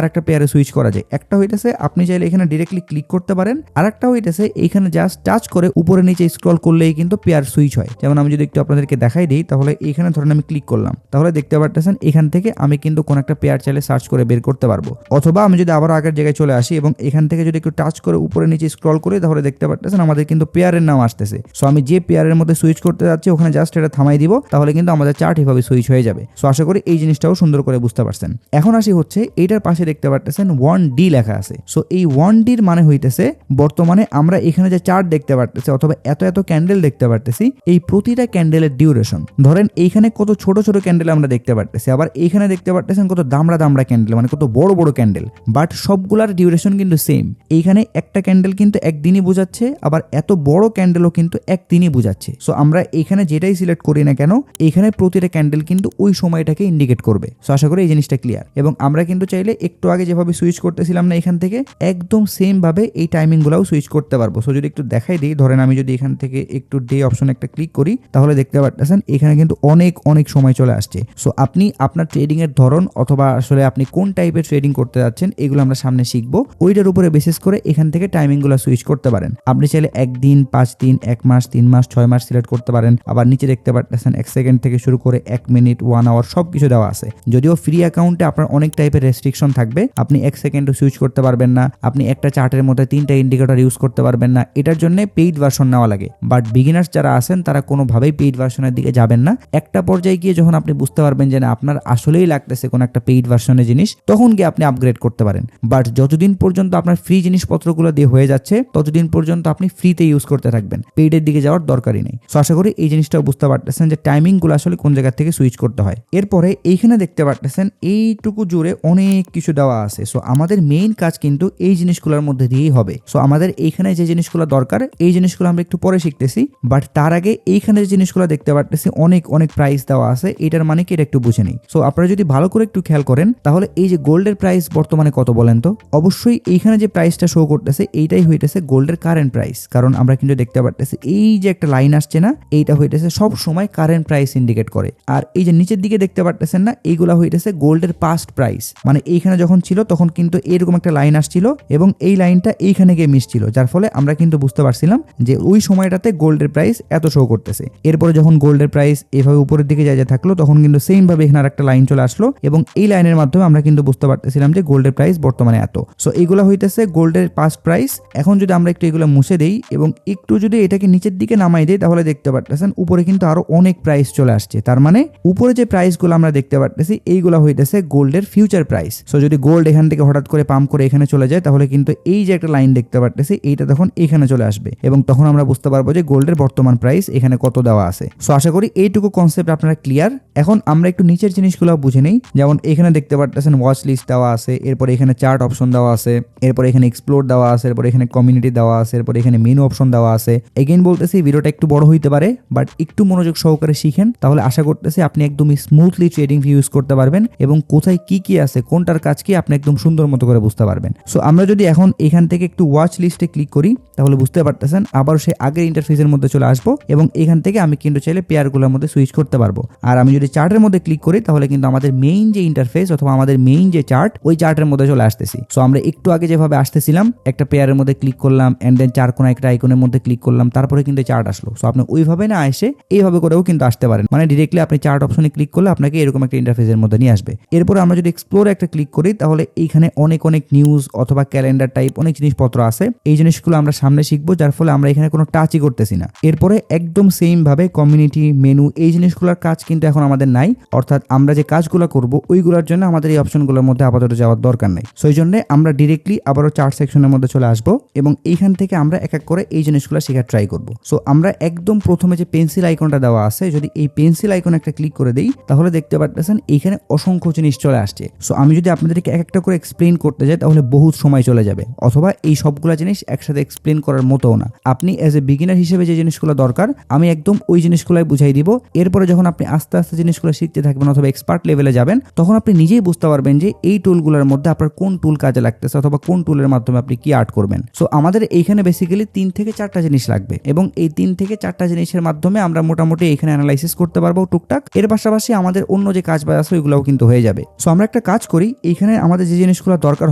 আরেকটা পেয়ারে সুইচ করা যায়। একটা হইতেছে আপনি চাইলে এখানে ডিরেক্টলি ক্লিক করতে পারেন, আরেকটা হইতেছে এইখানে জাস্ট টাচ করে উপরে নিচে স্ক্রল করলেই কিন্তু পেয়ার সুইচ হয়। যেমন আমি যদি একটু আপনাদেরকে দেখাই দিই, তাহলে এখানে ধরেন আমি ক্লিক করলাম, তাহলে দেখতে পারতেছেন এখান থেকে আমি কিন্তু কোন একটা পেয়ার চাইলে সার্চ করে বের করতে পারবো। অথবা আমি যদি আবার আগের জায়গায় চলে আসি এবং এখান থেকে যদি একটু টাচ করে উপরে নিচে স্ক্রল করি, তাহলে দেখতে পারতেছেন আমাদের কিন্তু পেয়ারের নাম আসতেছে। সো আমি যে পেয়ারের মধ্যে সুইচ করতে যাচ্ছি ওখানে জাস্ট এটা থামাই দিব, তাহলে কিন্তু আমাদের চার্ট এভাবে সুইচ হয়ে যাবে। সো আশা করি এই জিনিসটাও সুন্দর করে বুঝতে পারছেন। এখন আসি হচ্ছে এইটার পাশে দেখতে পারতেছেন 1D লেখা আছে। সো এই 1Dর মানে হইতেছে বর্তমানে আমরা এখানে যে চার্ট দেখতে পারতেছি অথবা এত এত ক্যান্ডেল দেখতে পারতেছি, এই প্রতিটা ক্যান্ডেলের ডিউরেশন। ধরেন এইখানে কত ছোট ছোট ক্যান্ডেল আমরা দেখতে পারতেছি, আবার এইখানে দেখতে পারতেছেন কত দামড়া দামড়া ক্যান্ডেল, মানে কত বড় বড় ক্যান্ডেল, বাট সবগুলার ডিউরেশন কিন্তু সেম। এইখানে একটা ক্যান্ডেল কিন্তু একদিনই বোঝাচ্ছে, আবার এত বড় ক্যান্ডেলও কিন্তু একদিনই বোঝাচ্ছে। সো আমরা এখানে যেটাই সিলেক্ট করি না কেন, এখানে প্রতিটা ক্যান্ডেল কিন্তু ওই সময়টাকে ইন্ডিকেট করবে। সো আশা করি এই জিনিসটা ক্লিয়ার। এবং আমরা কিন্তু চাইলে একটু আগে যেভাবে সুইচ করতেছিলাম না এখান থেকে, একদম সেম ভাবে এই টাইমিং গুলাও সুইচ করতে পারবো। সো যদি একটু দেখাই দিই, ধরেন আমি যদি এখান থেকে একটু ডে অপশন একটা ক্লিক করি, তাহলে দেখতে পারতেছেন এখানে কিন্তু অনেক অনেক সময় চলে আসছে। সো আপনি আপনার ট্রেডিং এর ধরন অথবা আসলে আপনি কোন টাইপের ট্রেডিং করতে যাচ্ছেন এগুলো আমরা সামনে শিখবো, ওইটার উপরে বেসিস করে এখান থেকে টাইমিং গুলো সুইচ করতে পারেন। আপনি চাইলে 1 দিন, 5 দিন, 1 মাস, 3 মাস, 6 মাস সিলেক্ট করতে পারেন। আবার নিচে দেখতে পারতেছেন 1 সেকেন্ড থেকে শুরু করে 1 মিনিট, 1 আওয়ার সবকিছু দেওয়া আছে। যদিও ফ্রি অ্যাকাউন্টে আপনার অনেক টাইপের রেস্ট্রিকশন থাকবে, আপনি 1 সেকেন্ডও সুইচ করতে পারবেন না, আপনি একটা চার্টের মধ্যে 3টা ইন্ডিকেটর ইউজ করতে পারবেন না, এটার জন্য পেইড ভার্সন নেওয়া লাগে। বাট বিগিনার্স যারা আছেন তারা কোনোভাবেই পেইড ভার্সনের দিকে যাবেন না। একটা পর্যায়ে গিয়ে যখন আপনি বুঝতে পারবেন যে না আপনার আসলেই লাগতেছে কোন একটা পেইড ভার্সনের জিনিস, তখন গিয়ে আপনি আপগ্রেড করতে পারেন। বাট যতদিন পর্যন্ত আপনার ফ্রি জিনিসপত্রগুলো দিয়ে হয়ে যাচ্ছে ততদিন পর্যন্ত আপনি ফ্রিতে ইউজ করতে থাকবেন, পেইডের দিকে যাওয়ার দরকারই নেই। সো আশা করি এই জিনিসটাও বুঝতে পারতেছেন যে টাইমিং গুলো আসলে কোন জায়গা থেকে সুইচ করতে হয়। এরপরে এইখানে দেখতে পারতেছেন এইটুকু জুড়ে অনেক কিছু দেওয়া আছে। সো আমাদের মেইন কাজ কিন্তু এই জিনিসগুলোর মধ্যে দিয়েই হবে। সো আমাদের এইখানে যে জিনিসগুলো দরকার এই জিনিসগুলো আমরা একটু পরে শিখতেছি, বাট তার আগে এইখানে যে জিনিসগুলো দেখতে পারতেছি অনেক অনেক প্রাইস দেওয়া আছে, এটার মানে কি এটা একটু বুঝে নেই। সো আপনারা যদি ভালো করে একটু খেয়াল করেন, তাহলে এই যে গোল্ডের প্রাইস বর্তমানে কত বলেন তো? অবশ্যই এইখানে যে প্রাইসটা শো করতেছে এইটাই হইতেছে গোল্ডের কারেন্ট প্রাইস, কারণ আমরা কিন্তু দেখতে পারতেছি এই যে একটা লাইন আসছে না, এইটা হইতেছে সব সময় কারেন্ট প্রাইস ইন্ডিকেট করে। আর এই যে নিচের দিকে দেখতে পারতেছেন না, এইগুলা হইতেছে গোল্ডের পাস্ট প্রাইস, মানে এইখানে যখন ছিল তখন কিন্তু এরকম একটা লাইন আসছিল এবং এই লাইনটা এইখানে গিয়ে মিশছিল, যার ফলে আমরা কিন্তু বুঝতে পারছিলাম যে ওই সময়টাতে গোল্ডের প্রাইস এত শো করতেছে। এরপরে যখন গোল্ডের প্রাইস এভাবে উপরের দিকে যায় থাকলো, তখন কিন্তু সেম ভাবে এখানে একটা লাইন চলে আসলো এবং এই লাইনের মাধ্যমে আমরা কিন্তু বুঝতে পারতেছিলাম যে গোল্ডের প্রাইস বর্তমানে এত। সো এইগুলা হইতেছে গোল্ডের পাস্ট প্রাইস। এখন যদি আমরা একটু এগুলো মুছে দেই এবং একটু যদি এটাকে নিচের দিকে নামাই দেই, তাহলে দেখতে পারতেছেন উপরে কিন্তু আরো অনেক প্রাইস চলে আসছে। তার মানে উপরে যে প্রাইস গুলো আমরা দেখতে পারতেছি এইগুলা হইতেছে গোল্ডের ফিউচার প্রাইস। সো যদি গোল্ড এখান থেকে হঠাৎ করে পাম্প করে এখানে চলে যায়, তাহলে কিন্তু এই যে একটা লাইন দেখতে পারতেছি এইটা তখন এখানে চলে আসবে এবং তখন আমরা বুঝতে পারবো যে গোল্ডের বর্তমান প্রাইস এখানে কত দেওয়া আছে। সো আশা করি এইটুকু কনসেপ্ট আপনারা ক্লিয়ার। এখন আমরা একটু নিচের জিনিসগুলো বুঝে নেই। যেমন এখানে দেখতে পারতেছেন ওয়াচ লিস্ট দেওয়া আছে, এরপরে এখানে চার্ট অপশন দেওয়া আছে, এরপরে এখানে এক্সপ্লোর দেওয়া আছে, এরপরে এখানে কমিউনিটি দেওয়া আছে, এরপরে এখানে মেনু অপশন দেওয়া আছে। এগেইন বলতেছি ভিডিওটা একটু বড় হইতে পারে, বাট একটু মনোযোগ সহকারে শিখেন, তাহলে আশা করতেছি আপনি একদম স্মুথলি ট্রেডিং ইউজ করতে পারবেন এবং কোথায় কি কি আছে, কোনটার কাজ কি আপনি একদম সুন্দর মতো করে বুঝতে পারবেন। সো আমরা যদি এখন এখান থেকে একটু ওয়াচ লিস্টে ক্লিক করি, তাহলে বুঝতে পারতেছেন আবার সেই আগের ইন্টারফেসের মধ্যে চলে আসবো এবং এখান থেকে আমি কিন্তু চাইলে পেয়ারগুলোর মধ্যে সুইচ করতে পারবো। আর আমি যদি চার্টের মধ্যে ক্লিক করি, তাহলে কিন্তু আমাদের মেইন যে ইন্টারফেস অথবা আমাদের মেইন যে চার্ট, ওই চার্টের মধ্যে চলে আসতেছি। সো আমরা একটু আগে যেভাবে আসতেছিলাম, একটা পেয়ারের মধ্যে ক্লিক করলাম এন্ড দেন চার কোণা একটা আইকনের মধ্যে ক্লিক করলাম, তারপরে কিন্তু চার্ট আসলো। সো আপনি ওইভাবে না এসে এইভাবে করেও কিন্তু আসতে পারেন, মানে ডিরেক্টলি আপনি চার্ট অপশনে ক্লিক করলে আপনাকে এরকম একটা ইন্টারফেসের মধ্যে নিয়ে আসবে। এরপর আমরা যদি এক্সপ্লোর একটা ক্লিক করি, তাহলে এইখানে অনেক অনেক নিউজ অথবা ক্যালেন্ডার টাইপ অনেক জিনিসপত্র আছে। এই জিনিসগুলো আমরা সামনে শিখবো, যার ফলে আমরা এখানে কোনো টাচই করতেছি না। এরপরে একদম সেম ভাবে কমিউনিটি, মেনু, এই জিনিসগুলোর কাজ কিন্তু এখন আমাদের নাই, অর্থাৎ আমরা যে কাজগুলো করব ওইগুলোর জন্য আমাদের এই অপশনগুলোর মধ্যে আপাতত যাওয়ার দরকার নেই। সো এই জন্য আমরা ডিরেক্টলি আবারও চার্ট সেকশনের মধ্যে চলে আসবো এবং এইখান থেকে আমরা এক এক করে এই জিনিসগুলো শেখার ট্রাই করব। সো আমরা একদম প্রথমে যে পেন্সিল আইকনটা দেওয়া আছে, যদি এই পেন্সিল আইকন একটা ক্লিক করে দেই, তাহলে দেখতে পাচ্ছেন এইখানে অসংখ্য জিনিস চলে আসছে। সো আমি যদি আপনাদেরকে এক একটা করে এক্সপ্লেন করতে যাই, তাহলে বহুত সময় চলে যাবে, অথবা এই সবগুলা জিনিস একসাথে এক্সপ্লেন করার মতোও না। আপনি এজ এ বিগিনার হিসেবে যে জিনিসগুলো দরকার আমি একদম ওই জিনিসগুলাই বুঝাই দিব। এরপরে যখন আপনি আস্তে আস্তে জিনিসগুলো শিখতে থাকবেন অথবা এক্সপার্ট লেভেলে যাবেন, তখন আপনি নিজেই বুঝতে পারবেন যে এই টুলগুলোর মধ্যে আপনার কোন টুল কাজে লাগতে লাগতেছে অথবা কোন টুলের মাধ্যমে আপনি কি আর্ট করবেন। সো আমাদের এইখানে বেসিক্যালি 3 থেকে 4টা জিনিস লাগবে এবং এই 3 থেকে 4টা জিনিসের মাধ্যমে আমরা মোটামুটি এখানে অ্যানালাইসিস করতে পারবো টুকটাক। এর পাশাপাশি আমাদের অন্য যে কাজ বাজ আছে ওইগুলোও কিন্তু হয়ে যাবে। সো আমরা একটা কাজ করি, এইখানে আমাদের যে জিনিসগুলো দরকার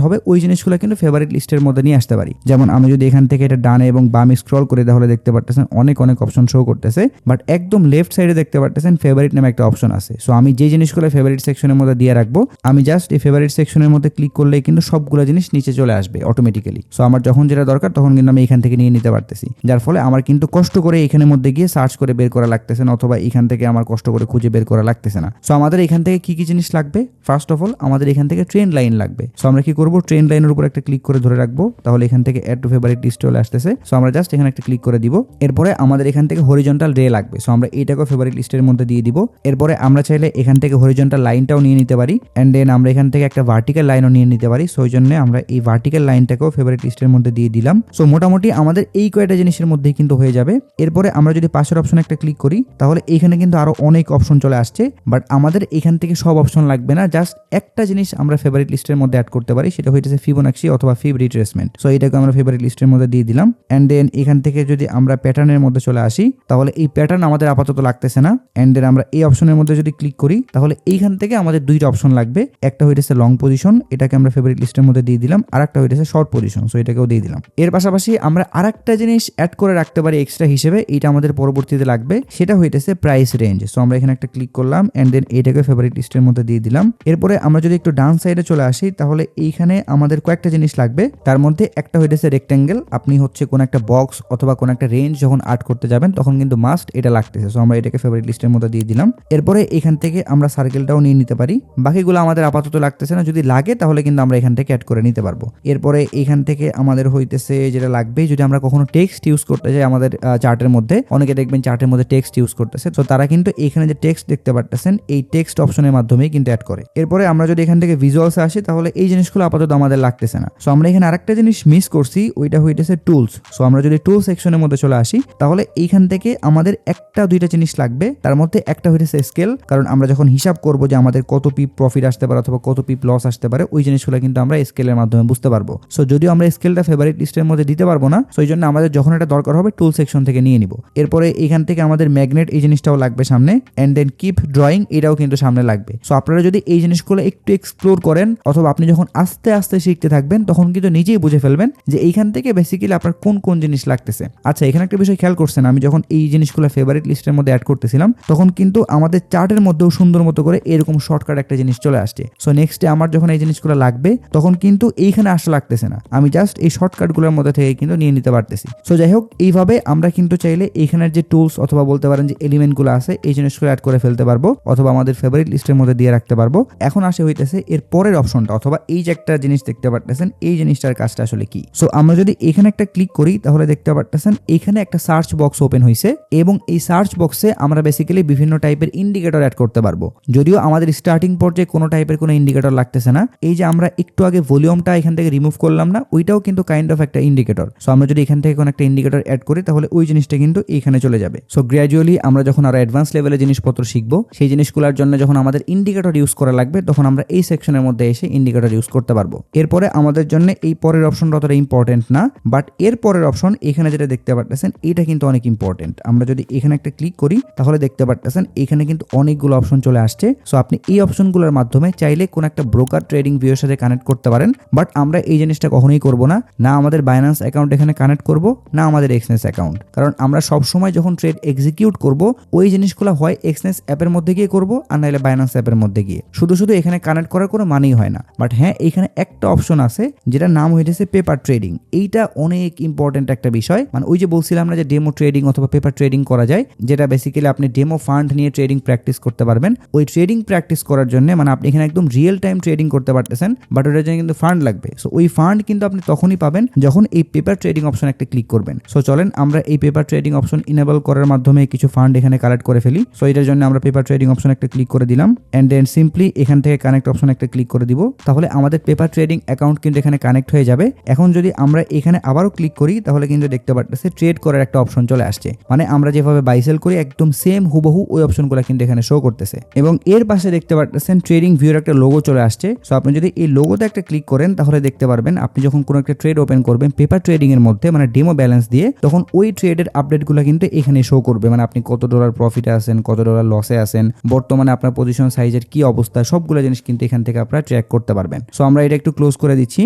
হবে ওই জিনিসগুলো কিন্তু ফেভারিট লিস্টের মধ্যে নিয়ে আসতে পারি। যেমন আমি যদি এখান থেকে এটা ডানে এবং বামে স্ক্রল করি তাহলে দেখতে পারতেছেন অনেক অপশন শো করতেছে, বাট একদম লেফট সাইডে দেখতে পারতেছেন ফেভারিট নামে একটা অপশন আছে। সো আমি যে জিনিসগুলো ফেভারিট সেকশনের মধ্যে দিয়ে রাখবো, আমি জাস্ট এই ফেভারিট সেকশনের মধ্যে ক্লিক করলেই কিন্তু সবগুলো জিনিস নিচে চলে আসবে অটোমেটিক্যালি। সো আমার যখন যেটা দরকার তখন কিন্তু আমি এখান থেকে নিয়ে নিতে পারতেছি, যার ফলে আমার কিন্তু কষ্ট করে এখানের মধ্যে গিয়ে সার্চ করে বের করা লাগতেছে না, অথবা এখান থেকে আমার কষ্ট করে খুঁজে বের করা লাগতেছে না। সো আমাদের এখান থেকে কি কি জিনিস লাগবে, ফার্স্ট অফ অল আমাদের এখান থেকে ট্রেন্ড লাইন লাগবে। সো আমরা কি করবো, ট্রেন্ড লাইনের উপর একটা ক্লিক করে ধরে রাখবো, তাহলে এখান থেকে অ্যাড টু ফেভারিট লিস্ট চলে আসতেছে। সো আমরা জাস্ট এখানে একটা ক্লিক করে দিব। এরপরে আমাদের এখান থেকে হরিজন্টাল রে লাগবে, সো আমরা এইটাকেও ফেভারিট লিস্টের মধ্যে দিয়ে দিব। এরপরে আমরা চাইলে এখান থেকে হরিজন্টাল লাইনটাও নিয়ে নিতে পারি, এন্ড দেন আমরা এখান থেকে একটা ভার্টিক্যাল লাইনও নিয়ে নিতে পারি। সো ওই জন্য আমরা এই ভার্টিক্যাল লাইনটাকেও ফেভারিট লিস্টের মধ্যে দিয়ে দিলাম। সো মোটামুটি আমাদের এই কয়টা জিনিসের মধ্যেই কিন্তু হয়ে যাবে। এরপরে আমরা যদি পাশের অপশন একটা ক্লিক করি তাহলে এখানে কিন্তু আরো অনেক অপশন চলে আসছে, বাট আমাদের এখান থেকে সব অপশন লাগবে না, জাস্ট একটা জিনিস আমরা ফেভারিট লিস্টের মধ্যে অ্যাড করতে পারি, সেটা হইতেছে ফিবোনাক্সি অথবা ফিব রিট্রেসমেন্ট। সো এটাকে আমরা ফেভারিট লিস্টের মধ্যে দিয়ে দিলাম। এন্ড দেন এখান থেকে যদি আমরা প্যাটার্নের মধ্যে চলে আসি তাহলে এই প্যাটার্ন আমাদের আপাতত লাগতেছে না। এন্ড দেন আমরা এই অপশনের মধ্যে যদি ক্লিক করি তাহলে এইখান থেকে আমাদের দুইটা অপশন লাগবে, একটা হইতেছে লং পজিশন, এটাকে আমরা ফেভারিট লিস্টের মধ্যে দিয়ে দিলাম, আর একটা হইতেছে শর্ট পজিশন, সো এটাকেও দিয়ে দিলাম। এর পাশাপাশি আমরা আরেকটা জিনিস অ্যাড করে রাখতে পারি এক্সট্রা হিসেবে, এটা আমাদের পরবর্তীতে লাগবে, সেটা হইতেছে প্রাইস রেঞ্জ। সো আমরা এখানে একটা ক্লিক করলাম এন্ড দেন এটাকে ফেভারিট লিস্টের মধ্যে দিয়ে দিলাম। এরপরে আমরা যদি একটু ডান সাইডে চলে আসি তাহলে এইখানে আমাদের কয়েকটা জিনিস লাগবে, তার মধ্যে একটা হইতেছে রেক্ট্যাঙ্গেল। আপনি হচ্ছে কোন একটা বক্স অথবা কোন একটা রেঞ্জ যখন আর্ট করতে যাবেন তখন কিন্তু মাস্ট এটা লাগতেছে। সো আমরা এটাকে ফেভারিট লিস্টের মধ্যে দিয়ে দিলাম। এরপরে এখান থেকে আমরা সার্কেলটাও নিয়ে নিতে পারি, বাকিগুলো আমাদের আপাতত লাগতেছে না, যদি লাগে তাহলে কিন্তু আমরা এখান থেকে অ্যাড করে নিতে পারবো। এরপরে এখান থেকে আমাদের হইতেছে যেটা লাগবে, যদি আমরা কখনো টেক্সট ইউজ করতে যাই আমাদের চার্টের মধ্যে, অনেকে দেখবেন চার্টের মধ্যে টেক্সট ইউজ করতেছে, তো তারা কিন্তু এখানে যে টেক্সট দেখতে পারতেছেন এই টেক্সট অপশনের মাধ্যমেই কিন্তু অ্যাড করে। এরপরে আমরা যদি এখান থেকে ভিজুয়ালসে আসি তাহলে এই জিনিসগুলো আপাতত আমাদের লাগতেছে না। সো আমরা এখানে আরেকটা জিনিস মিস করছি, ওইটা হইতেছে টুলস। সো আমরা যদি টুল সেকশনের মধ্যে চলে আসি তাহলে এইখান থেকে আমাদের একটা দুইটা জিনিস লাগবে, তার মধ্যে একটা হইতেছে স্কেল, কারণ আমরা যখন হিসাব করবো যে আমাদের কত পিপ প্রফিট আসতে পারে অথবা কত পিপ লস আসতে পারে ওই জিনিসগুলো কিন্তু আমরা স্কেলের মাধ্যমে বুঝতে পারবো। সো যদিও আমরা স্কেলটা ফেভারিট লিস্টের মধ্যে দিতে পারবো না, সো এই জন্য আমাদের যখন এটা দরকার হবে টুল সেকশন থেকে নিয়ে নিব। এরপরে এখান থেকে আমাদের ম্যাগনেট এই জিনিসটাও লাগবে সামনে, এন্ড দেন কিপ ড্রয়িং এটাও কিন্তু সামনে লাগবে। সো আপনারা যদি এই জিনিসগুলো একটু এক্সপ্লোর করেন অথবা আপনি যখন আস্তে আস্তে শিখতে থাকবেন তখন কিন্তু নিজেই বুঝে ফেলবেন যে এইখান থেকে বেসিক্যালি আপনার কোন কোন জিনিস লাগতেছে। আচ্ছা, এখানে একটা বিষয় খেয়াল করছেন, আমি যখন এই জিনিসগুলো ফেভারিট লিস্টের মধ্যে অ্যাড করতেছিলাম তখন কিন্তু আমাদের চার্টের মধ্যেও সুন্দর মতো করে এরকম শর্টকাট একটা জিনিস চলে আসছে। সো নেক্সটে আমার যখন এই জিনিসগুলো লাগবে তখন কিন্তু এইখানে আসা লাগতেছে না, আমি জাস্ট এই শর্টকাটগুলোর মধ্যে থেকে কিন্তু নিয়ে নিতে পারতেছি। সো যাই হোক, এইভাবে আমরা কিন্তু চাইলে এইখানের যে টুলস অথবা বলতে পারেন যে এলিমেন্টগুলো আছে এই জিনিসগুলো অ্যাড করে ফেলতে পারবো অথবা আমাদের ফেভারিট লিস্টের মধ্যে দিয়ে রাখতে পারবো। এখন আসে হইতেছে এর পরের অপশনটা, অথবা এই যে একটা জিনিস দেখতে পারতেছেন এই জিনিসটার কাজটা আসলে কি। সো আমরা যদি এখানে একটা ক্লিক করি তাহলে দেখতে পারতেছেন এখানে একটা সার্চ বক্স ওপেন হয়েছে এবং এই সার্চ বক্সে আমরা বেসিক্যালি বিভিন্ন টাইপের ইন্ডিকেটর অ্যাড করতে পারবো। যদিও আমাদের স্টার্টিং পর্যায়ে কোনো টাইপের কোনো ইন্ডিকেটর লাগতেছে না, এই যে আমরা একটু আগে ভলিউমটা এখান থেকে রিমুভ করলাম না, ওইটাও কিন্তু কাইন্ড অফ একটা ইন্ডিকেটর। সো আমরা যদি এখান থেকে কোনো একটা ইন্ডিকেটর অ্যাড করি তাহলে ওই জিনিসটা কিন্তু এইখানে চলে যাবে। সো গ্র্যাজুয়ালি আমরা যখন আরো অ্যাডভান্স লেভেলের জিনিসপত্র শিখবো সেই জিনিসগুলোর জন্য যখন আমাদের ইন্ডিকেটর ইউজ করা লাগবে তখন আমরা এই সেকশনের মধ্যে এসে ইন্ডিকেটর ইউজ করতে পারবো। এরপরে আমাদের জন্য এই পরের অপশনটা অতটা ইম্পর্টেন্ট না, বাট এর পরের অপশন এখানে যেটা দেখতে পারতেছেন এটা কিন্তু অনেক ইম্পর্টেন্ট। আমরা যদি এখানে একটা ক্লিক করি তাহলে দেখতে পারতেছেন এখানে কিন্তু অনেকগুলো অপশন চলে আসছে। সো আপনি এই অপশনগুলোর মাধ্যমে চাইলে কোন একটা ব্রোকার ট্রেডিং ভিউর সাথে কানেক্ট করতে পারেন, বাট আমরা এই জিনিসটা কখনোই করব না, না আমাদের বাইন্যান্স অ্যাকাউন্ট এখানে কানেক্ট করব না আমাদের এক্সনেস অ্যাকাউন্ট, কারণ আমরা সব সময় যখন ট্রেড এক্সিকিউট করব ওই জিনিসগুলো হয় এক্সনেস অ্যাপের মধ্যে গিয়ে করব আর নাইলে বাইন্যান্স অ্যাপের মধ্যে গিয়ে, শুধু শুধু এখানে কানেক্ট করার কোনো মানেই হয় না। বাট হ্যাঁ, এখানে একটা অপশন আছে যেটার নাম হইতেছে পেপার ট্রেডিং। এইটা অনেক ইম্পর্টেন্ট একটা বিষয়, মানে ওই যে বলছিলাম না যে ডেমো ট্রেডিং অথবা পেপার ট্রেডিং করা যায়, যেটা বেসিক্যালি আপনি ডেমো ফান্ড নিয়ে ট্রেডিং প্র্যাকটিস করতে পারবেন। ওই ট্রেডিং প্র্যাকটিস করার জন্য মানে আপনি এখানে একদম রিয়েল টাইম ট্রেডিং করতে পারতেছেন, বাট ওটার জন্য কিন্তু ফান্ড লাগবে। সো ওই ফান্ড কিন্তু আপনি তখনই পাবেন যখন এই পেপার ট্রেডিং অপশন একটা ক্লিক করবেন। সো চলেন আমরা এই পেপার ট্রেডিং অপশন ইনেবল করার মাধ্যমে কিছু ফান্ড এখানে কালেক্ট করে ফেলি। সো এটার জন্য আমরা পেপার ট্রেডিং অপশন একটা ক্লিক করে দিলাম এন্ড দেন সিম্পলি এখান থেকে কানেক্ট অপশন একটা ক্লিক করে দিব, তাহলে আমাদের পেপার ট্রেডিং অ্যাকাউন্ট কিন্তু এখানে কানেক্ট হয়ে যাবে। এখন যদি আমরা এখানে আবারও ক্লিক করি তাহলে কিন্তু দেখতে পারতেছে ট্রেড করার একটা অপশন চলে আসছে, মানে আমরা যেভাবে বাই সেল করি একদম সেম হুবহু ওই অপশনগুলো কিন্তু এখানে শো করতেছে এবং এর পাশে দেখতে পারতেছেন ট্রেডিং ভিউর একটা লোগো চলে আসছে। সো আপনি যদি এই লোগোতে একটা ক্লিক করেন করেন তাহলে দেখতে পারবেন আপনি যখন কোনো একটা ট্রেড ওপেন করবেন পেপার ট্রেডিং এর মধ্যে মানে ডেমো ব্যালেন্স দিয়ে, তখন ওই ট্রেডের আপডেটগুলো কিন্তু এখানে শো করবে। মানে আপনি কত ডলার প্রফিটে আছেন, কত ডলার লসে আছেন, বর্তমানে আপনার পজিশন সাইজের কি অবস্থা, সবগুলো জিনিস কিন্তু এখান থেকে আপনারা ট্র্যাক করতে পারবেন। সো আমরা এটা একটু ক্লোজ করে দিচ্ছি।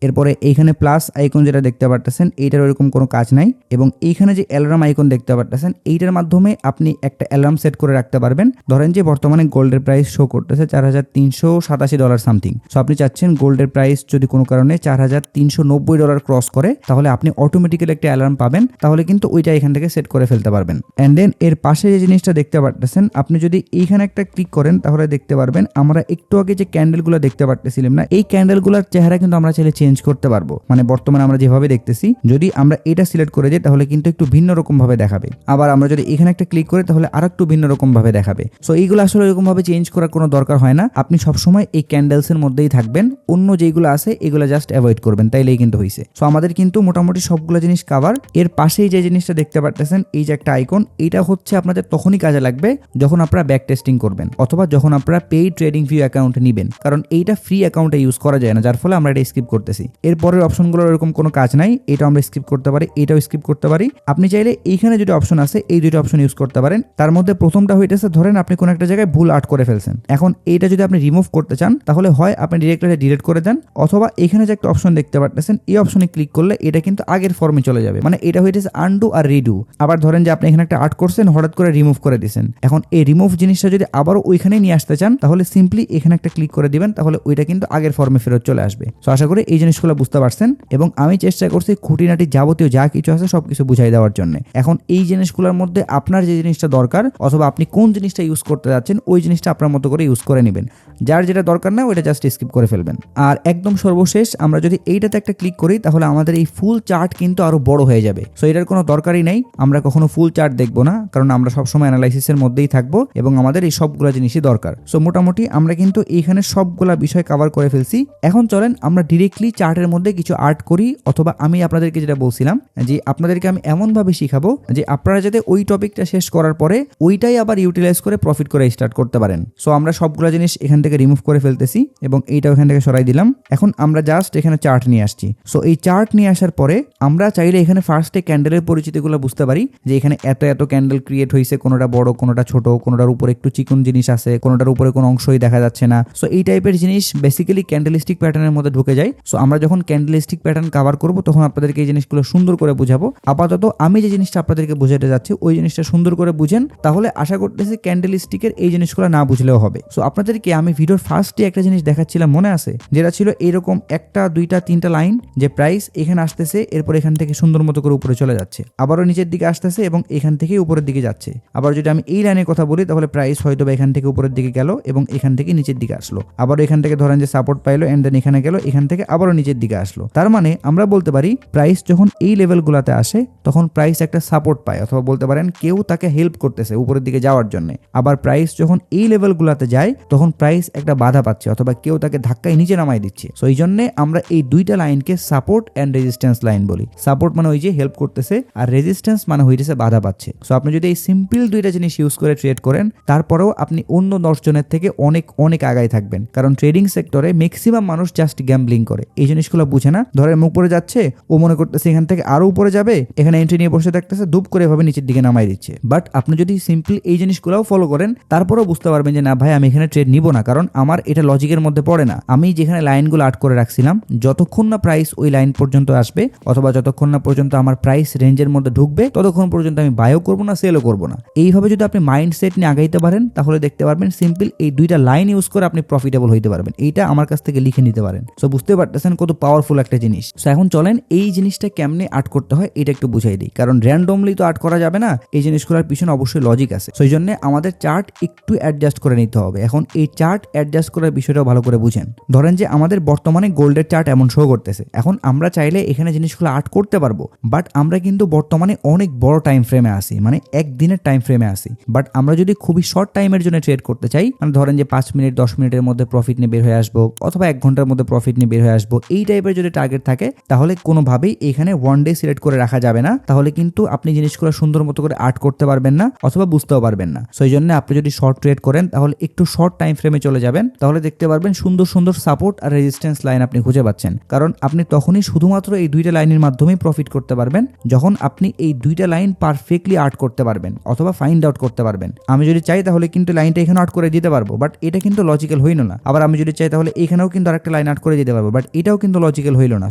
এরপরে এইখানে প্লাস আইকন যেটা দেখতে পারতেছেন এইটার ওরকম কোনো কাজ নাই, এবং এইখানে যে অ্যালার্ম আইকন দেখতে পারতেছেন এইটার মাধ্যমে আপনি একটা অ্যালার্ম সেট করে রাখতে পারবেন। ধরেন যে বর্তমানে গোল্ডের প্রাইস শো করতেছে $4,387 সামথিং। সো আপনি চাচ্ছেন গোল্ডের প্রাইস যদি কোনো কারণে $4,390 ক্রস করে তাহলে আপনি অটোমেটিক্যালি একটা অ্যালার্ম পাবেন, তাহলে কিন্তু ওইটা এখান থেকে সেট করে ফেলতে পারবেন। অ্যান্ড দেন এর পাশে যে জিনিসটা দেখতে পারতেছেন আপনি যদি এইখানে একটা ক্লিক করেন তাহলে দেখতে পারবেন আমরা একটু আগে যে ক্যান্ডেলগুলো দেখতে পারতেছিলাম না, এই ক্যান্ডেলগুলোর চেহারা কিন্তু আমরা চাইলে চেঞ্জ করতে পারবো। মানে বর্তমানে আমরা যেভাবে দেখতেছি যদি আমরা এটা সিলেক্ট করে দিই তাহলে কিন্তু একটু ভিন্ন রকম ভাবে দেখাবে। আবার আমরা যদি এখানে একটা ক্লিক করি তাহলে আরেকটু ভিন্ন রকম ভাবে দেখাবে। সো এইগুলো আসলে এরকম ভাবে চেঞ্জ করার কোনো দরকার হয় না, আপনি সবসময় এই ক্যান্ডেলস এর মধ্যেই থাকবেন, অন্য যেগুলো আছে এগুলো জাস্ট অ্যাভয়েড করবেন, তাইলেই কিন্তু হয়েছে। সো আমাদের কিন্তু মোটামুটি সবগুলো জিনিস কাভার। এর পাশেই যে জিনিসটা দেখতে পারতেছেন এই যে একটা আইকন, এইটা হচ্ছে আপনাদের তখনই কাজে লাগবে যখন আপনারা ব্যাক টেস্টিং করবেন অথবা যখন আপনারা পেইড ট্রেডিং ভিউ অ্যাকাউন্ট নেবেন, কারণ এইটা ফ্রি অ্যাকাউন্টে ইউজ করা যায় না, যার ফলে আমরা এটা স্কিপ করতেছি। এরপরের অপশনগুলোর এরকম কোনো কাজ নাই, এটা আমরা স্কিপ করতে পারি, এটাও স্কিপ করতে পারি। আপনি চাইলে এইখানে যেটা অপশন আছে এই দুটো অপশন ইউজ করতে পারেন। তার মধ্যে প্রথমটা হইতেছে ধরেন আপনি কোনো একটা জায়গায় ভুল আর্ট করে ফেলছেন, এখন এইটা যদি আপনি রিমুভ করতে চান তাহলে হয় আপনি ডিরেক্টলি ডিলিট করে দেন, অথবা এখানে যে একটা অপশন দেখতে পারতেছেন এই অপশনে ক্লিক করলে এটা কিন্তু আগের ফর্মে চলে যাবে। মানে এটা হইতেছে আনডু আর রিডু। আবার ধরেন যে আপনি এখানে একটা আর্ট করছেন হঠাৎ করে রিমুভ করে দিয়েছেন, এখন এই রিমুভ জিনিসটা যদি আবারও ওইখানেই নিয়ে আসতে চান তাহলে সিম্পলি এখানে একটা ক্লিক করে দিবেন, তাহলে ওইটা কিন্তু আগের ফর্মে ফেরত চলে আসবে। সো আশা করি এই জিনিসগুলো বুঝতে পারছেন, এবং আমি চেষ্টা করছি খুঁটিনাটি যাবতীয় যা কিছু আছে সবকিছু বুঝাই দেওয়ার জন্য। এখন এই জিনিসগুলোর মধ্যে আপনার যে জিনিসটা দরকার অথবা আপনি কোন জিনিসটা ইউজ করতে যাচ্ছেন ওই জিনিসটা আপনার মতো করে ইউজ করে নেবেন, যার যেটা দরকার না ওইটা জাস্ট স্কিপ করে ফেলবেন। আর একদম সর্বশেষ আমরা যদি এইটাতে একটা ক্লিক করি তাহলে আমাদের এই ফুল চার্ট কিন্তু আরো বড় হয়ে যাবে। সো এটার কোনো দরকারই নাই, আমরা কখনো ফুল চার্ট দেখবো না, কারণ আমরা সবসময় অ্যানালাইসিসের মধ্যেই থাকবো এবং আমাদের এই সবগুলো জিনিসই দরকার। সো মোটামুটি আমরা কিন্তু এইখানে সবগুলা বিষয় কভার করে ফেলছি। এখন চলেন আমরা ডিরেক্টলি চার্টের মধ্যে কিছু আর্ট করি, অথবা আমি আপনাদেরকে যেটা বলছিলাম যে আপনাদেরকে আমি এমন ভাবে শিখাবো যে আপনারা যাতে ওই টপিকটা শেষ করার পরে ওইটাই আবার ইউটিলাইজ করে প্রফিট করে স্টার্ট করতে পারেন। সো আমরা সবগুলো জিনিস এখান থেকে রিমুভ করে ফেলতেছি এবং এইটাও এখান থেকে সরাই দিলাম। এখন আমরা জাস্ট এখানে চার্ট নিয়ে আসছি। সো এই চার্ট নিয়ে আসার পরে আমরা চাইলে এখানে ফার্স্টে ক্যান্ডেলের পরিচিতিগুলো বুঝতে পারি যে এখানে এত এত ক্যান্ডেল ক্রিয়েট হয়েছে, কোনোটা বড় কোনোটা ছোট, কোনোটার উপরে একটু চিকন জিনিস আছে, কোনোটার উপরে কোনো অংশই দেখা যাচ্ছে না। সো এই টাইপের জিনিস বেসিক্যালি ক্যান্ডেলিস্টিক প্যাটার্নের মধ্যে ঢুকে যায়। সো আমরা যখন ক্যান্ডেলিস্টিক প্যাটার্ন কভার করব তখন আপনাদেরকে এই জিনিসগুলো সুন্দর করে বুঝাবো। আপাতত আমি যে জিনিসটা আপনাদেরকে বুঝাতে যাচ্ছি ওই জিনিসটা সুন্দর করে বুঝেন, তাহলে আশা করতেছি ক্যান্ডেলিস্টিকের এই জিনিসগুলো না বুঝলেও হবে। সো আপনাদেরকে আমি ভিডিওর ফার্স্টে একটা জিনিস দেখাচ্ছিলাম মনে আছে, যেটা ছিল এরকম একটা দুইটা তিনটা লাইন, যে প্রাইস এখানে আসতেছে এরপর এখান থেকে সুন্দর মতো করে উপরে চলে যাচ্ছে, আবারও নিচের দিকে আসতেছে এবং এখান থেকে উপরের দিকে যাচ্ছে। আবার যদি আমি এই লাইনের কথা বলি তাহলে প্রাইস হয়তো বা এখান থেকে উপরের দিকে গেল এবং এখান থেকে নিচের দিকে আসলো, আবার এখান থেকে ধরেন যে সাপোর্ট পাইলো এন্ড দেন এখানে গেল, এখান থেকে আবারও নিচের দিকে আসলো। তার মানে আমরা বলতে পারি প্রাইস যখন এই লেভেলগুলোতে আসে তখন প্রাইস একটা সাপোর্ট পায়, অথবা বলতে পারেন কেউ তাকে হেল্প করতেছে উপরের দিকে যাওয়ার জন্য। আবার প্রাইস যখন এই লেভেলগুলোতে যায় তখন প্রাইস একটা বাধা পাচ্ছে, অথবা কেউ তাকে ধাক্কায় নিচে নামাই দিচ্ছে। সো এই জন্য আমরা এই দুইটা লাইনকে সাপোর্ট এন্ড রেজিস্ট্যান্স লাইন বলি। সাপোর্ট মানে ওই যে হেল্প করতেছে, আর রেজিস্ট্যান্স মানে হইতেছে বাধা পাচ্ছে। সো আপনি যদি এই সিম্পল দুইটা জিনিস ইউজ করে ট্রেড করেন তারপরেও আপনি অন্য 10 জনের থেকে অনেক অনেক আগায় থাকবেন, কারণ ট্রেডিং সেক্টরে ম্যাক্সিমাম মানুষ জাস্ট গ্যাম্বলিং করে, এই জিনিসগুলো বুঝে না। ধরেন উপরে যাচ্ছে, ও মনে করতেছে এখান থেকে আরো উপরে যাবে, এখানে এন্ট্রি নিয়ে বসে থাকতেছে, ধূপ করে এভাবে নিচের দিকে নামাই দিচ্ছে। বাট আপনি যদি সিম্পল এই জিনিসগুলোও ফলো করেন তারপরেও বুঝতে পারবেন যে না ভাই আমি এখানে ট্রেড নিব না, কারণ আমার এটা লজিকের মধ্যে পড়ে না। আমি যেখানে লাইনগুলো আর্ট করে রাখছিলাম যতক্ষণ না প্রাইস ওই লাইন পর্যন্ত আসবে অথবা যতক্ষণ না পর্যন্ত আমার প্রাইস রেঞ্জের মধ্যে ঢুকবে ততক্ষণ পর্যন্ত আমি বাইও করবো না সেলও করবো না। এইভাবে যদি আপনি মাইন্ডসেট নিয়ে আগাইতে পারেন তাহলে দেখতে পারবেন সিম্পল এই দুইটা লাইন ইউজ করে আপনি প্রফিটেবল হইতে পারবেন। এইটা আমার কাছ থেকে লিখে নিতে পারেন। সো বুঝতে পারতেছেন কত পাওয়ারফুল একটা জিনিস। সো এখন চলেন এই জিনিসটা কেমনে আর্ট করতে হয় এটা একটু বুঝাই দিই, কারণ র্যান্ডমলি তো আর্ট করা যাবে না, এই জিনিসগুলোর পিছনে অবশ্যই লজিক আছে। সেই জন্য আমাদের চার্ট একটু অ্যাডজাস্ট করে নিতে হবে। এখন এই চার্ট অ্যাডজাস্ট করার বিষয়টাও ভালো করে বুঝেন। ধরেন যে আমাদের বর্তমানে গোল্ডের চার্ট এমন শো করতেছে, এখন আমরা চাইলে এখানে জিনিসগুলো আর্ট করতে পারবো, বাট আমরা কিন্তু বর্তমানে অনেক বড় টাইম ফ্রেমে আসি, মানে একদিনের টাইম ফ্রেমে আসি। বাট আমরা যদি খুবই শর্ট টাইমের জন্য ট্রেড করতে চাই, মানে ধরেন যে 5 মিনিট 10 মিনিটের মধ্যে প্রফিট নিয়ে বের হয়ে আসবো অথবা 1 ঘন্টার মধ্যে প্রফিট নিয়ে বের হয়ে আসবো, এই টাইপের যদি টার্গেট থাকে তাহলে কোনোভাবেই এখানে ওয়ান ডে সিলেক্ট করে রাখা যাবে না, তাহলে কিন্তু আপনি জিনিসগুলো সুন্দর মতো করে আর্ট করতে পারবেন না অথবা বুঝতেও পারবেন না। সেই জন্য আপনি যদি শর্ট ট্রেড করেন তাহলে একটু শর্ট টাইম ফ্রেমে চলে যাবেন, তাহলে দেখতে পারবেন সুন্দর সুন্দর সাপোর্ট আর রেজিস্ট্যান্স লাইন আপনি খুঁজে পাচ্ছেন, কারণ আপনি তখনই শুধুমাত্র এই দুইটা লাইনের মাধ্যমেই প্রফিট করতে পারবেন যখন আপনি এই দুইটা লাইন পারফেক্টলি আর্ট করতে পারবেন অথবা ফাইন্ড আউট করতে পারবেন। আমি যদি চাই তাহলে কিন্তু লাইনটা এখানে আর্ট করে দিতে পারবো, বাট এটা কিন্তু লজিক্যাল হইল না। আবার আমি যদি চাই তাহলে এখানেও কিন্তু আরেকটা লাইন আর্ট করে দিতে পারবো, বাট এটাও কিন্তু লজিক্যাল হইল না।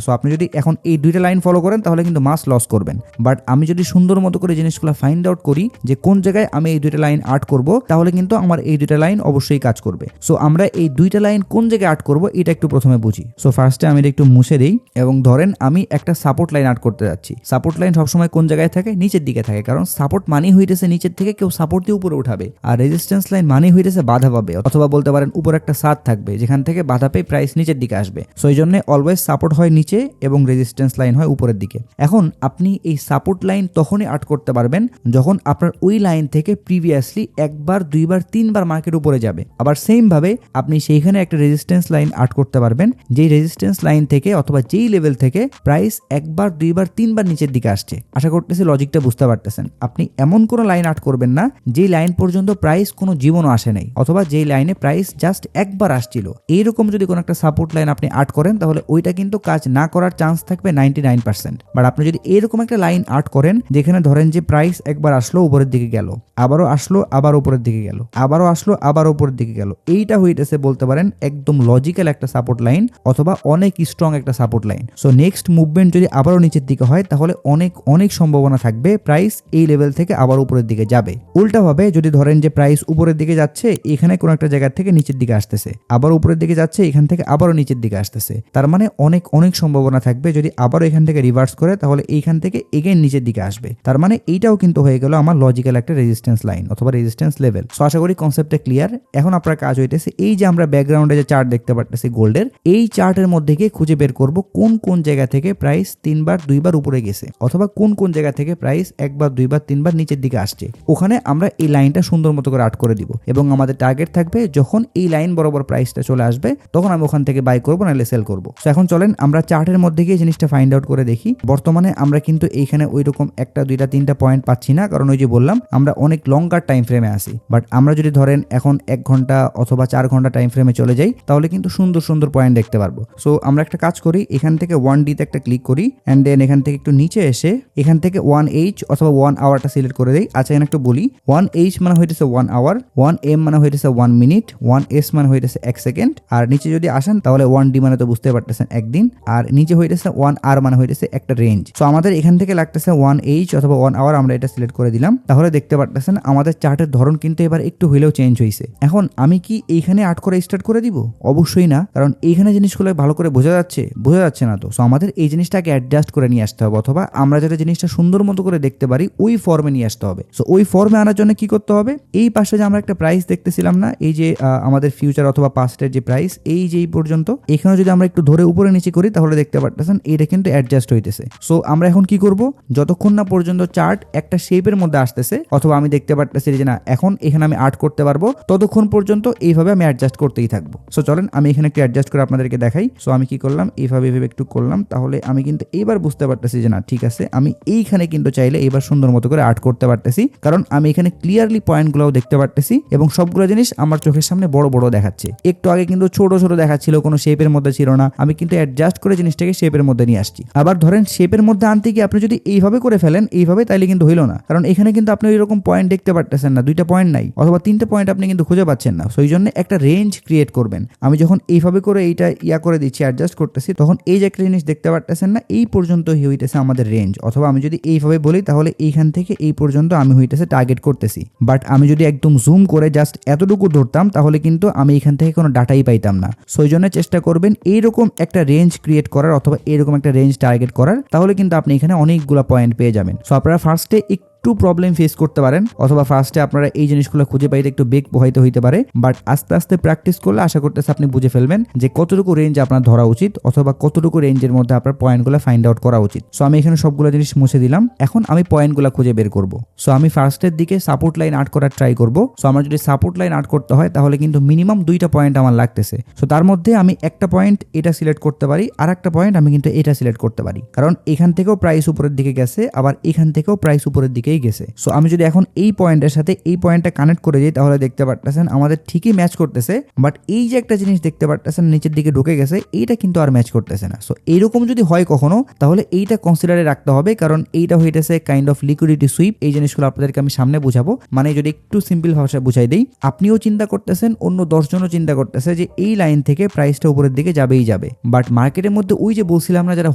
সো আপনি যদি এখন এই দুইটা লাইন ফলো করেন তাহলে কিন্তু মাস লস করবেন। বাট আমি যদি সুন্দর মতো করে জিনিসগুলো ফাইন্ড আউট করি যে কোন জায়গায় আমি এই দুইটা লাইন আর্ট করব, তাহলে কিন্তু আমার এই দুইটা লাইন অবশ্যই কাজ করবে। সো আমরা এই দুইটা লাইন কোন জায়গায় আর্ট করব এটা একটু প্রথমে বুঝি। সো ফার্স্টে আমি এটা একটু মুছে দিই এবং ধরেন আমি একটা সাপোর্ট লাইন আর্ট করতে যাচ্ছি। সাপোর্ট লাইন সবসময় কোন জায়গায় থাকে? নিচের দিকে থাকে, কারণ সাপোর্ট মানি হইতেছে নিচের থেকে কেউ সাপোর্ট দিয়ে উপরে উঠাবে, আর রেজিস্ট্যান্স লাইন মানি হইতেছে বাধা পাবে, অথবা বলতে পারেন উপর একটা ছাদ থাকবে যেখান থেকে বাধা পেয়ে প্রাইস নিচের দিকে আসবে। সো এই জন্য অলওয়েজ সাপোর্ট হয় নিচে এবং রেজিস্ট্যান্স লাইন হয় উপরের দিকে। এখন আপনি এই সাপোর্ট লাইন তখনই আর্ট করতে পারবেন যখন আপনার ওই লাইন থেকে প্রিভিয়াসলি একবার, দুইবার, তিনবার মার্কেট উপরে যাবে। আবার সেম ভাবে আপনি সেইখানে একটা রেজিস্ট্যান্স লাইন আর্ট করতে পারবেন যেই রেজিস্ট্যান্স লাইন থেকে অথবা যেই লেভেল থেকে প্রাইস একবার, দুইবার, তিনবার নিচের দিকে আসছে। আশা করতেছি লজিকটা বুঝতে পারতেছেন। আপনি এমন কোনো লাইন আর্ট করবেন না যেই লাইন পর্যন্ত প্রাইস কোনো জীবনও আসে নাই, অথবা যেই লাইনে প্রাইস জাস্ট একবার আসছিল। এইরকম যদি কোনো একটা সাপোর্ট লাইন আপনি আর্ট করেন তাহলে ওইটা কিন্তু কাজ না করার চান্স থাকবে 99%। বাট আপনি যদি এরকম একটা লাইন আর্ট করেন যেখানে ধরেন যে প্রাইস একবার আসলো উপরের দিকে গেল, আবারও আসলো আবার উপরের দিকে গেল, আবারও আসলো আবার উপরের দিকে গেল, এইটা হইতেছে বলতে পারেন একদম লজিক্যাল একটা সাপোর্ট লাইন অথবা অনেক স্ট্রং একটা support line. So next movement যদি আবারও নিচের দিকে হয় তাহলে অনেক অনেক সম্ভাবনা থাকবে প্রাইস এই লেভেল থেকে আবার উপরের দিকে যাবে। উল্টাভাবে যদি ধরেন যে প্রাইস উপরের দিকে যাচ্ছে, এখানে কোনো একটা জায়গা থেকে নিচের দিকে আসতেছে, আবার উপরের দিকে যাচ্ছে, এখান থেকে আবারও নিচের দিকে আসতেছে, তার মানে অনেক অনেক সম্ভাবনা থাকবে যদি আবারও এখান থেকে রিভার্স করে তাহলে এইখান থেকে এগেইন নিচের দিকে আসবে। তার মানে এইটাও কিন্তু হয়ে গেল আমার লজিক্যাল একটা রেজিস্ট্যান্স লাইন অথবা রেজিস্ট্যান্স লেভেল। সো আশা করি কনসেপ্টটা ক্লিয়ার। এখন আপনার কাজ হইতেছে এই যে আমরা ব্যাকগ্রাউন্ডে যে চার্ট দেখতে পারতেছি গোল্ডের, এই চার্টের মধ্যে গিয়ে খুঁজে বের করব কোন কোন জায়গা থেকে প্রাইস তিনবার, দুইবার উপরে গেছে, অথবা কোন কোন জায়গা থেকে প্রাইস একবার, দুইবার, তিনবার নিচের দিকে আসছে। ওখানে আমরা এই লাইনটা সুন্দর মতো করে আর্ট করে দিব এবং আমাদের টার্গেট থাকবে যখন এই লাইন বরাবর প্রাইসটা চলে আসবে তখন আমি ওখান থেকে বাই করবো নাহলে সেল করবো। তো এখন চলেন আমরা চার্টের মধ্যে গিয়ে জিনিসটা ফাইন্ড আউট করে দেখি। বর্তমানে আমরা কিন্তু এইখানে ওই রকম একটা, দুইটা, তিনটা পয়েন্ট পাচ্ছি না, কারণ ওই যে বললাম আমরা অনেক লঙ্গার টাইম ফ্রেমে আসি। বাট আমরা যদি ধরেন এখন 1 ঘন্টা অথবা 4 ঘন্টা টাইম ফ্রেমে চলে যাই তাহলে কিন্তু সুন্দর সুন্দর পয়েন্ট দেখতে পারবো। সো আমরা একটা কাজ করি, এখান থেকে 1D তে একটা ক্লিক করি অ্যান্ড দেন এখান থেকে একটু নিচে এসে এখান থেকে 1H অথবা 1 আওয়ারটা সিলেক্ট করে দেই। আচ্ছা, এখানে একটু বলি, 1H মানে হইতেছে 1 আওয়ার, 1M মানে হইতেছে 1 মিনিট, 1S মানে হইতেছে 1 সেকেন্ড, আর নিচে যদি আসেন তাহলে 1D মানে তো বুঝতে পারতেছেন একদিন, আর নিচে হইতেছে 1R মানে হইতেছে একটা রেঞ্জ। সো আমাদের এখান থেকে লাগতেছে 1H অথবা 1 আওয়ার, আমরা এটা সিলেক্ট করে দিলাম। তাহলে দেখতে পারতেছেন আমাদের চার্টের ধরন কিন্তু এবার একটু হইলেও চেঞ্জ হয়েছে। এখন আমি কি এইখানে আর্ট করে স্টার্ট করে দিব? অবশ্যই না, কারণ এইখানে জিনিসগুলো ভালো করে বোঝা যাচ্ছে না। তো সো আমাদের এই জিনিসটাকে অ্যাডজাস্ট করে নিয়ে আসতে হবে, অথবা আমরা যাতে জিনিসটা সুন্দর মতো করে দেখতে পারি ওই ফর্মে নিয়ে আসতে হবে। সো ওই ফর্মে আনার জন্য কি করতে হবে? এই পাশে যে আমরা একটা প্রাইস দেখতেছিলাম না, এই যে আমাদের ফিউচার অথবা পাস্টের যে প্রাইস এই যে এই পর্যন্ত, এখানে যদি আমরা একটু ধরে উপরে নিচে করি তাহলে দেখতে পারতেছেন এটা কিন্তু অ্যাডজাস্ট হইতেছে। সো আমরা এখন কি করব, যতক্ষণ না পর্যন্ত চার্ট একটা শেপের মধ্যে আসতেছে অথবা আমি দেখতে পারতেছি যে না এখন এখানে আমি আর্ট করতে পারবো, ততক্ষণ পর্যন্ত এইভাবে আমি অ্যাডজাস্ট করতেই থাকবো। সো চলেন আমি এখানে একটু অ্যাডজাস্ট করে আপনাদেরকে দেখাই। সো আমি কি করলাম, এইভাবে একটু করলাম, তাহলে আমি কিন্তু এবার বুঝতে পারতেছি যে না ঠিক আছে, আমি এইখানে কিন্তু চাইলে এবার সুন্দর মতো করে আর্ট করতে পারতেছি, কারণ আমি এখানে ক্লিয়ারলি পয়েন্টগুলোও দেখতে পারতেছি এবং সবগুলো জিনিস আমার চোখের সামনে বড় বড় দেখাচ্ছে। একটু আগে কিন্তু ছোট ছোট দেখাচ্ছিল, কোনো শেপের মধ্যে ছিল না, আমি কিন্তু অ্যাডজাস্ট করে জিনিসটাকে শেপের মধ্যে নিয়ে আসছি। আবার ধরেন শেপের মধ্যে আনতে গিয়ে আপনি যদি এইভাবে করে ফেলেন এইভাবে, তাইলে কিন্তু হইলো না, কারণ এখানে কিন্তু আপনি ওই রকম পয়েন্ট দেখতে পারতেছেন না, 2টা পয়েন্ট নাই অথবা 3টে পয়েন্ট আপনি কিন্তু খুঁজে পাচ্ছেন না। সো এই জন্য একটা রেঞ্জ ক্রিয়েট করবেন। আমি যখন এইভাবে করে এইটা করে দিচ্ছি, অ্যাডজাস্ট করতেছি, তখন এই যে একটা জিনিস দেখতে পারতেছেন না, এই পর্যন্ত হইতেছে আমাদের রেঞ্জ। অথবা আমি যদি এইভাবে বলি তাহলে এইখান থেকে এই পর্যন্ত আমি হইতেছে টার্গেট করতেছি। বাট আমি যদি একদম জুম করে জাস্ট এতটুকু ধরতাম তাহলে কিন্তু আমি এখান থেকে কোনো ডাটাই পাইতাম না। সো এই জন্য চেষ্টা করবেন এইরকম একটা রেঞ্জ ক্রিয়েট করার অথবা এরকম একটা রেঞ্জ টার্গেট করার, তাহলে কিন্তু আপনি এখানে অনেকগুলো পয়েন্ট পেয়ে যাবেন। সো আপনারা ফার্স্টে একটু প্রবলেম ফেস করতে পারেন অথবা ফার্স্টে আপনারা এই জিনিসগুলো খুঁজে পাইতে একটু বেগ পোহাইতে হইতে পারে, বাট আস্তে আস্তে প্র্যাকটিস করলে আশা করতেছি আপনি বুঝে ফেলবেন যে কতটুকু রেঞ্জ আপনার ধরা উচিত অথবা কতটুকু রেঞ্জের মধ্যে আপনার পয়েন্টগুলো ফাইন্ড আউট করা উচিত। সো আমি এখানে সবগুলো জিনিস মুছে দিলাম, এখন আমি পয়েন্টগুলো খুঁজে বের করব। সো আমি ফার্স্টের দিকে সাপোর্ট লাইন আর্ট করার ট্রাই করব। সো আমার যদি সাপোর্ট লাইন আর্ট করতে হয় তাহলে কিন্তু মিনিমাম 2টা পয়েন্ট আমার লাগতেছে। সো তার মধ্যে আমি একটা পয়েন্ট এটা সিলেক্ট করতে পারি, আর একটা পয়েন্ট আমি কিন্তু এটা সিলেক্ট করতে পারি, কারণ এখান থেকেও প্রাইস উপরের দিকে গেছে, আবার এখান থেকেও প্রাইস উপরের দিকেই দিকেই গেছে। সো আমি যদি এখন এই পয়েন্টের সাথে এই পয়েন্টটা কানেক্ট করে দিই তাহলে দেখতে পারতেছেন আমাদের ঠিকই ম্যাচ করতেছে, বাট এই যে একটা জিনিস দেখতে পারতেছেন নিচের দিকে ঢুকে গেছে, এইটা কিন্তু আর ম্যাচ করতেছে না। সো এইরকম যদি হয় কখনো তাহলে এইটা কনসিডারে রাখতে হবে, কারণ এইটা হইতেছে কাইন্ড অফ লিকুইডিটি সুইপ। এই জিনিসগুলো আপনাদেরকে আমি সামনে বুঝাবো। মানে যদি একটু সিম্পল ভাষায় বুঝাই দেই, আপনিও চিন্তা করতেছেন, অন্য 10 জনও চিন্তা করতেছে যে এই লাইন থেকে প্রাইসটা উপরের দিকে যাবেই যাবে, বাট মার্কেটের মধ্যে ওই যে বলছিলাম না, যারা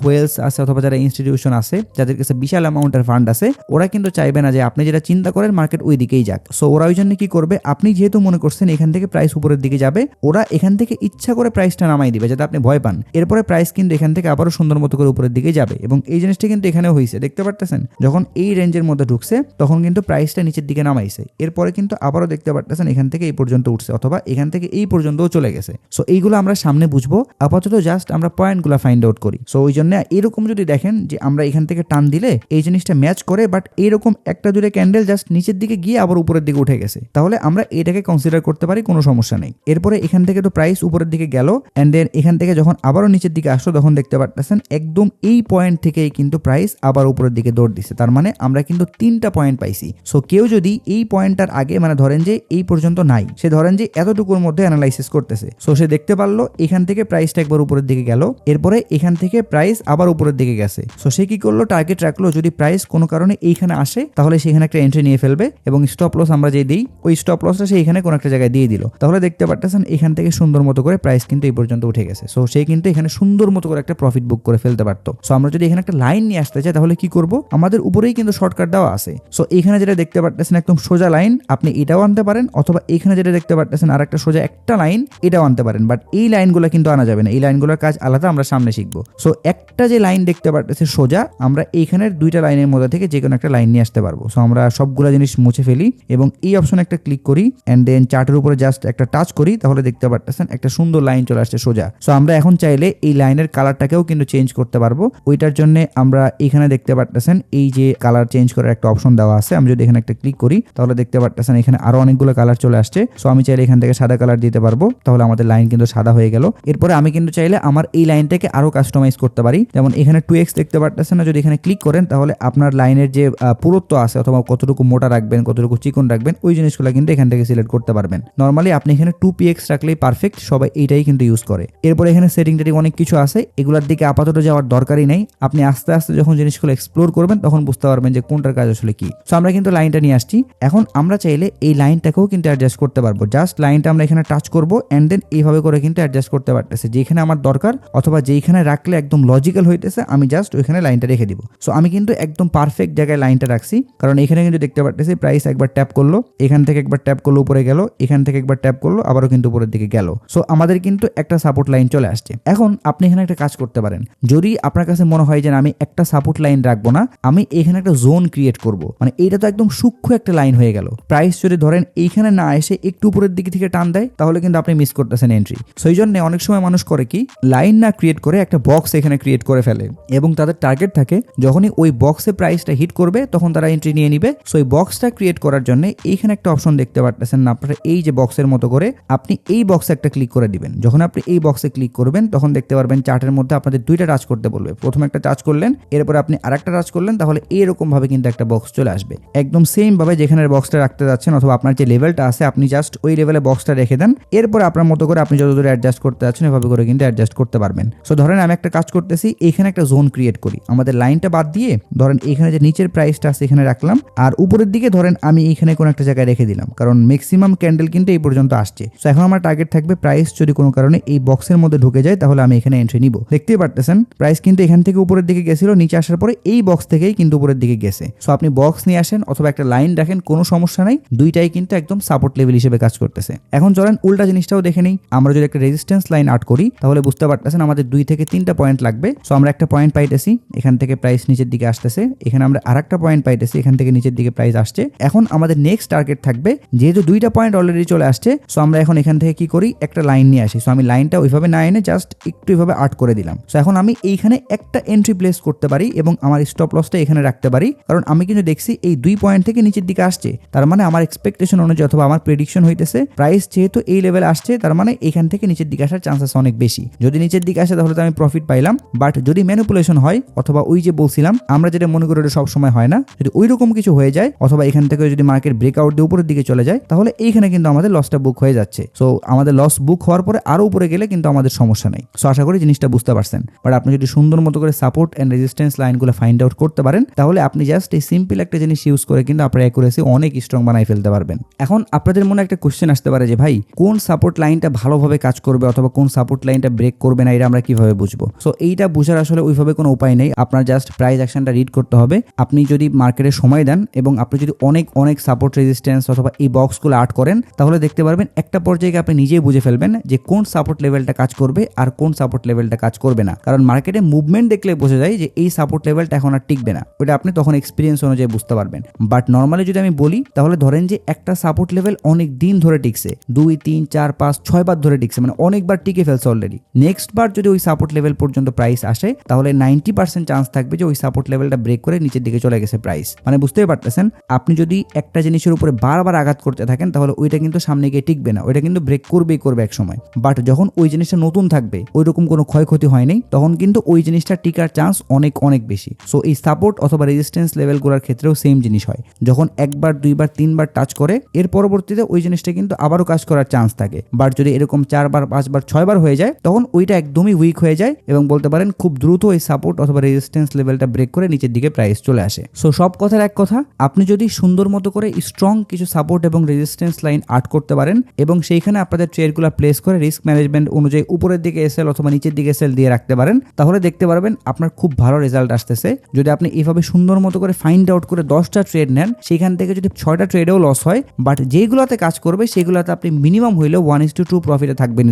হোয়েলস আছে অথবা যারা ইনস্টিটিউশন আছে, যাদের কাছে বিশাল অ্যামাউন্টের ফান্ড আছে, ওরা কিন্তু চাইবে না যে আপনি যেটা চিন্তা করেন মার্কেট ওই দিকেই যাক। সো ওরা ওই জন্য কি করবে, আপনি যেহেতু মনে করছেন এখান থেকে প্রাইস উপরের দিকে যাবে, ওরা এখান থেকে ইচ্ছা করে প্রাইসটা নামাই দিবে যাতে আপনি ভয় পান। এরপরে প্রাইস কিন্তু এখান থেকে আবারও সুন্দর মতো করে উপরের দিকে যাবে, এবং এই জিনিসটা কিন্তু এখানেও হয়েছে, দেখতে পারতেছেন যখন এই রেঞ্জের মধ্যে ঢুকছে তখন কিন্তু প্রাইসটা নিচের দিকে নামাইছে, এরপরে কিন্তু আবারও দেখতে পারতেছেন এখান থেকে এই পর্যন্ত উঠছে অথবা এখান থেকে এই পর্যন্তও চলে গেছে। সো এইগুলো আমরা সামনে বুঝবো, আপাতত জাস্ট আমরা পয়েন্টগুলো ফাইন্ড আউট করি। সো ওই জন্য এরকম যদি দেখেন যে আমরা এখান থেকে টান দিলে এই জিনিসটা ম্যাচ করে, বাট এরকম একটা দুটো ক্যান্ডেল জাস্ট নিচের দিকে গিয়ে আবার উপরের দিকে উঠে গেছে, তাহলে আমরা এটাকে কনসিডার করতে পারি, কোনো সমস্যা নেই। এরপরে এখান থেকে তো প্রাইস উপরের দিকে গেল, এন্ড দেন এখান থেকে যখন আবারও নিচের দিকে আসলো তখন দেখতে পারতেছেন একদম এই পয়েন্ট থেকেই কিন্তু প্রাইস আবার উপরের দিকে দৌড় দিছে। তার মানে আমরা কিন্তু 3টা পয়েন্ট পাইছি। সো কেউ যদি এই পয়েন্টটার আগে মানে ধরেন যে এই পর্যন্ত নাই, সে ধরেন যে এতটুকুর মধ্যে অ্যানালাইসিস করতেছে, সো সে দেখতে পারলো এখান থেকে প্রাইসটা একবার উপরের দিকে গেল, এরপরে এখান থেকে প্রাইস আবার উপরের দিকে গেছে। সো সে কি করলো, টার্গেট রাখলো যদি প্রাইস কোনো কারণে এইখানে আসে তাহলে সেখানে একটা এন্ট্রি নিয়ে ফেলবে, এবং স্টপ লস আমরা যে দিই ওই স্টপ লসটা সে এখানে কোনো একটা জায়গায় দিয়ে দিল, তাহলে দেখতে পারতেছেন এখান থেকে সুন্দর মতো করে প্রাইস কিন্তু এই পর্যন্ত উঠে গেছে। সো সে কিন্তু এখানে সুন্দর মতো করে একটা প্রফিট বুক করে ফেলতে পারতো। সো আমরা যদি এখানে একটা লাইন নিয়ে আসতে চাই তাহলে কি করব, আমাদের উপরেই কিন্তু শর্টকাট দেওয়া আছে। সো এখানে যেটা দেখতে পারতেছেন একদম সোজা লাইন, আপনি এটাও আনতে পারেন, অথবা এখানে যেটা দেখতে পারতেছেন আর একটা সোজা একটা লাইন, এটাও আনতে পারেন, বাট এই লাইনগুলো কিন্তু আনা যাবে না, এই লাইনগুলোর কাজ আলাদা, আমরা সামনে শিখবো। সো একটা যে লাইন দেখতে পারতেছে সোজা, আমরা এইখানের 2টা লাইনের মধ্যে থেকে যে কোনো একটা লাইন নিয়ে আসতে পারবো। সো আমরা সবগুলো জিনিস মুছে ফেলি এবং এই অপশনে একটা ক্লিক করি, এন্ড দেন চার্টের উপরে জাস্ট একটা টাচ করি, তাহলে দেখতে পারতেছেন একটা সুন্দর লাইন চলে আসছে সোজা। সো আমরা এখন চাইলে এই লাইনের কালারটাকেও কিন্তু চেঞ্জ করতে পারবো। ওইটার জন্য আমরা এখানে দেখতে পারতেছেন এই যে কালার চেঞ্জ করার একটা অপশন দেওয়া আছে, আমি যদি এখানে একটা ক্লিক করি তাহলে দেখতে পারতেছেন এখানে আরো অনেকগুলো কালার চলে আসছে। সো আমি চাইলে এখান থেকে সাদা কালার দিতে পারবো, তাহলে আমাদের লাইন কিন্তু সাদা হয়ে গেল। এরপরে আমি কিন্তু চাইলে আমার এই লাইনটাকে আরো কাস্টমাইজ করতে পারি, যেমন এখানে 2x দেখতে পারতেছেন না, যদি এখানে ক্লিক করেন তাহলে আপনার লাইনের যে পুরুত্ব আছে অথবা কতটুকু মোটা রাখবেন কতটুকু চিকন রাখবেন ওই জিনিসগুলো কিন্তু এখান থেকে সিলেক্ট করতে পারবেন। নর্মালি আপনি এখানে 2px রাখলেই পারফেক্ট, সবাই এইটাই কিন্তু ইউজ করে। এরপরে এখানে সেটিং টেটিং অনেক কিছু আছে, এগুলোর দিকে আপাতত যাওয়ার দরকারই নেই, আপনি আস্তে আস্তে যখন জিনিসগুলো এক্সপ্লোর করবেন তখন বুঝতে পারবেন যে কোনটার কাজ আসলে কি। সো আমরা কিন্তু লাইনটা নিয়ে আসছি, এখন আমরা চাইলে এই লাইনটাকেও কিন্তু অ্যাডজাস্ট করতে পারবো। জাস্ট লাইনটা আমরা এখানে টাচ করবো, এন্ড দেন এইভাবে করে কিন্তু অ্যাডজাস্ট করতে পারতেছে, যেখানে আমার দরকার অথবা যেখানে রাখলে একদম লজিক্যাল হইতেছে আমি জাস্ট ওইখানে লাইনটা রেখে দিব। সো আমি কিন্তু একদম পারফেক্ট জায়গায় লাইনটা রাখছি, কারণ এখানে কিন্তু দেখতে পারতেছি প্রাইস একবার ট্যাপ করলো, এখান থেকে একবার ট্যাপ করলো উপরে গেল, এখান থেকে একবার ট্যাপ করলো আবারও কিন্তু উপরের দিকে গেল। সো আমাদের কিন্তু একটা সাপোর্ট লাইন চলে আসছে। এখন আপনি এখানে একটা কাজ করতে পারেন, যদি আপনার কাছে মনে হয় যে আমি একটা সাপোর্ট লাইন রাখবো না, আমি এখানে একটা জোন ক্রিয়েট করব, মানে এইটা তো একদম সূক্ষ্ম একটা লাইন হয়ে গেল। প্রাইস যদি ধরেন এইখানে না এসে একটু উপরের দিকে থেকে টান দেয় তাহলে কিন্তু আপনি মিস করতেছেন এন্ট্রি। সেই জন্য অনেক সময় মানুষ করে কি, লাইন না ক্রিয়েট করে একটা বক্স এখানে ক্রিয়েট করে ফেলে, এবং তাদের টার্গেট থাকে যখনই ওই বক্সে প্রাইসটা হিট করবে তখন তারা এন্ট্রি নিয়ে নিবে। সো এই বক্সটা ক্রিয়েট করার জন্য এইখানে একটা অপশন দেখতে পারতেছেন না আপনারা, এই যে বক্সের মতো করে আপনি এই বক্সে একটা ক্লিক করে দিবেন। যখন আপনি এই বক্সে ক্লিক করবেন তখন দেখতে পারবেন চার্টের মধ্যে আপনাদের 2টা টাচ করতে বলবে। প্রথমে একটা টাচ করলেন, এরপরে আপনি আরেকটা টাচ করলেন, তাহলে এরকম ভাবে কিন্তু একটা বক্স চলে আসবে, একদম সেম ভাবে যেখানে বক্সটা রাখতে যাচ্ছেন অথবা আপনার যে লেভেলটা আছে আপনি জাস্ট ওই লেভেলে বক্সটা রেখে দেন। এরপর আপনার মতো করে আপনি যত দূরে অ্যাডজাস্ট করতে যাচ্ছেন এভাবে করে কিন্তু অ্যাডজাস্ট করতে পারবেন। সো ধরেন আমি একটা কাজ করতেছি, এখানে একটা জোন ক্রিয়েট করি, আমাদের লাইনটা বাদ দিয়ে ধরেন এখানে যে নিচের প্রাইসটা আছে এখানে রাখলাম, আর উপরের দিকে ধরেন আমি এখানে কোনো একটা জায়গায় রেখে দিলাম, কারণ ম্যাক্সিমাম ক্যান্ডেল কিন্তু এই পর্যন্ত আসছে। সো এখন আমার টার্গেট থাকবে প্রাইস যদি কোনো কারণে এই বক্সের মধ্যে ঢুকে যায় তাহলে আমি এখানে এন্ট্রি নিব। দেখতেই পারতেছেন প্রাইস কিন্তু এখান থেকে উপরের দিকে গেছিল, নিচে আসার পরে এই বক্স থেকেই কিন্তু উপরের দিকে গেছে। সো আপনি বক্স নিয়ে আসেন অথবা একটা লাইন রাখেন, কোনো সমস্যা নাই, দুইটাই কিন্তু একদম সাপোর্ট লেভেল হিসেবে কাজ করতেছে। এখন চলেন উল্টা জিনিসটাও দেখে নেই, আমরা যদি একটা রেজিস্ট্যান্স লাইন আর্ট করি তাহলে বুঝতে পারতেছেন আমাদের 2 থেকে 3টা পয়েন্ট লাগবে। সো আমরা একটা পয়েন্ট পাইতেছি, এখান থেকে প্রাইস নিচের দিকে আসতেছে, এখানে আমরা আরেকটা পয়েন্ট পাইতেছি, এখান থেকে নিচের দিকে প্রাইস আসছে। এখন আমাদের নেক্সট টার্গেট থাকবে, যেহেতু 2টা পয়েন্ট অলরেডি চলে আসছে, সো আমরা এখন এখান থেকে কি করি, একটা লাইন নিয়ে আসি। সো আমি লাইনটা ওইভাবে না এনে জাস্ট একটু এইভাবে আর্ট করে দিলাম। সো এখন আমি এইখানে একটা এন্ট্রি প্লেস করতে পারি এবং আমার স্টপ লসটা এখানে রাখতে পারি, কারণ আমি কিন্তু দেখছি এই 2 পয়েন্ট থেকে নিচের দিকে আসছে, তার মানে আমার এক্সপেকটেশন অনুযায়ী অথবা আমার প্রেডিকশন হইতেছে প্রাইস যেহেতু এই লেভেলে আসছে তার মানে এখান থেকে নিচের দিকে আসার চান্সেস অনেক বেশি। যদি নিচের দিকে আসে তাহলে তো আমি প্রফিট পাইলাম, বাট যদি ম্যানিপুলেশন হয় অথবা ওই যে বলছিলাম আমরা যেটা মনে করি ওটা সবসময় হয় না, যদি ওইরকম কিছু হয়ে যায় অথবা এখান থেকে যদি মার্কেট ব্রেকআউট দিয়ে উপরের দিকে চলে যায় তাহলে এইখানে কিন্তু আমাদের লসটা বুক হয়ে যাচ্ছে। সো আমাদের লস বুক হওয়ার পরে আরো উপরে গেলে কিন্তু আমাদের সমস্যা নেই। সো আশা করি জিনিসটা বুঝতে পারছেন। বাট আপনি যদি সুন্দর মতো করে সাপোর্ট এন্ড রেজিস্ট্যান্স লাইনগুলো ফাইন্ড আউট করতে পারেন তাহলে আপনি জাস্ট এই সিম্পল একটা জিনিস ইউজ করে কিন্তু আপনার অ্যাকুরেসি অনেক স্ট্রং বানাই ফেলতে পারবেন। এখন আপনাদের মনে একটা কোশ্চেন আসতে পারে যে ভাই কোন সাপোর্ট লাইনটা ভালোভাবে কাজ করবে অথবা কোন সাপোর্ট লাইনটা ব্রেক করবে না, এটা আমরা কিভাবে বুঝবো? সো এইটা বোঝার আসলে ওইভাবে কোনো উপায় নেই। আপনার জাস্ট প্রাইস অ্যাকশনটা রিড করতে হবে। আপনি যদি মার্কেটে সময় দেন এবং আপনি যদি অনেক অনেক সাপোর্ট রেজিস্ট্যান্স অথবা এই বক্সগুলো আর্ট করেন তাহলে দেখতে পারবেন একটা পর্যায়ে আপনি নিজেই বুঝে ফেলবেন যে কোন সাপোর্ট লেভেলটা কাজ করবে আর কোন সাপোর্ট লেভেলটা কাজ করবে না। কারণ মার্কেটে মুভমেন্ট দেখলে বোঝা যায় যে এই সাপোর্ট লেভেলটা এখন আর টিকবে না, ওটা আপনি তখন এক্সপিরিয়েন্স অনুযায়ী বুঝতে পারবেন। বাট নর্মালি যদি আমি বলি তাহলে ধরেন যে একটা সাপোর্ট লেভেল অনেক দিন ধরে টিকছে, 2, 3, 4, 5, 6 বার ধরে টিকছে, মানে অনেকবার টিকে ফেলছে অলরেডি। নেক্সট বার যদি ওই সাপোর্ট লেভেল পর্যন্ত প্রাইস আসে তাহলে 90% চান্স থাকবে যে ওই সাপোর্ট লেভেলটা ব্রেক করে নিচের দিকে চলে গেছে প্রাইস। মানে বুঝতেই পারতেছেন, আপনি যদি একটা জিনিসের উপরে বারবার আঘাত করতে থাকেন তাহলে ওইটা কিন্তু সামনে গিয়ে টিকবে না, ওইটা কিন্তু ব্রেক করবেই করবে এক সময়। বাট যখন ওই জিনিসটা নতুন থাকবে, ওই রকম কোনো ক্ষয়ক্ষতি হয়নি, তখন কিন্তু ওই জিনিসটা টিকার চান্স অনেক অনেক বেশি। সো এই সাপোর্ট অথবা রেজিস্ট্যান্স লেভেলগুলোর ক্ষেত্রেও সেম জিনিস হয়। যখন একবার, দুইবার, তিনবার টাচ করে এর পরবর্তীতে ওই জিনিসটা কিন্তু আবারও কাজ করার চান্স থাকে। বাট যদি এরকম 4 বার, 5 বার, 6 বার হয়ে যায় তখন ওইটা একদমই উইক হয়ে যায় এবং বলতে পারেন খুব দ্রুত এই সাপোর্ট অথবা রেজিস্ট্যান্স লেভেলটা ব্রেক করে নিচের দিকে প্রাইস চলে আসে। সো সব কথার এক কথা, আপনি যদি সুন্দর মতো করে স্ট্রং কিছু সাপোর্ট এবং রেজিস্ট্যান্স লাইন আর্ট করতে পারেন এবং সেইখানে আপনাদের ট্রেডগুলো প্লেস করে রিস্ক ম্যানেজমেন্ট অনুযায়ী উপরের দিকে এসএল অথবা নিচের দিকে এসএল দিয়ে রাখতে পারেন তাহলে দেখতে পারবেন আপনার খুব ভালো রেজাল্ট আসতেছে। যদি আপনি এইভাবে সুন্দর মতো করে ফাইন্ড আউট করে 10টা ট্রেড নেন, সেখান থেকে যদি 6টা ট্রেডেও লস হয় বাট যেগুলোতে কাজ করবে সেগুলোতে আপনি মিনিমাম হইলেও 1:2 প্রফিটে থাকবেনই।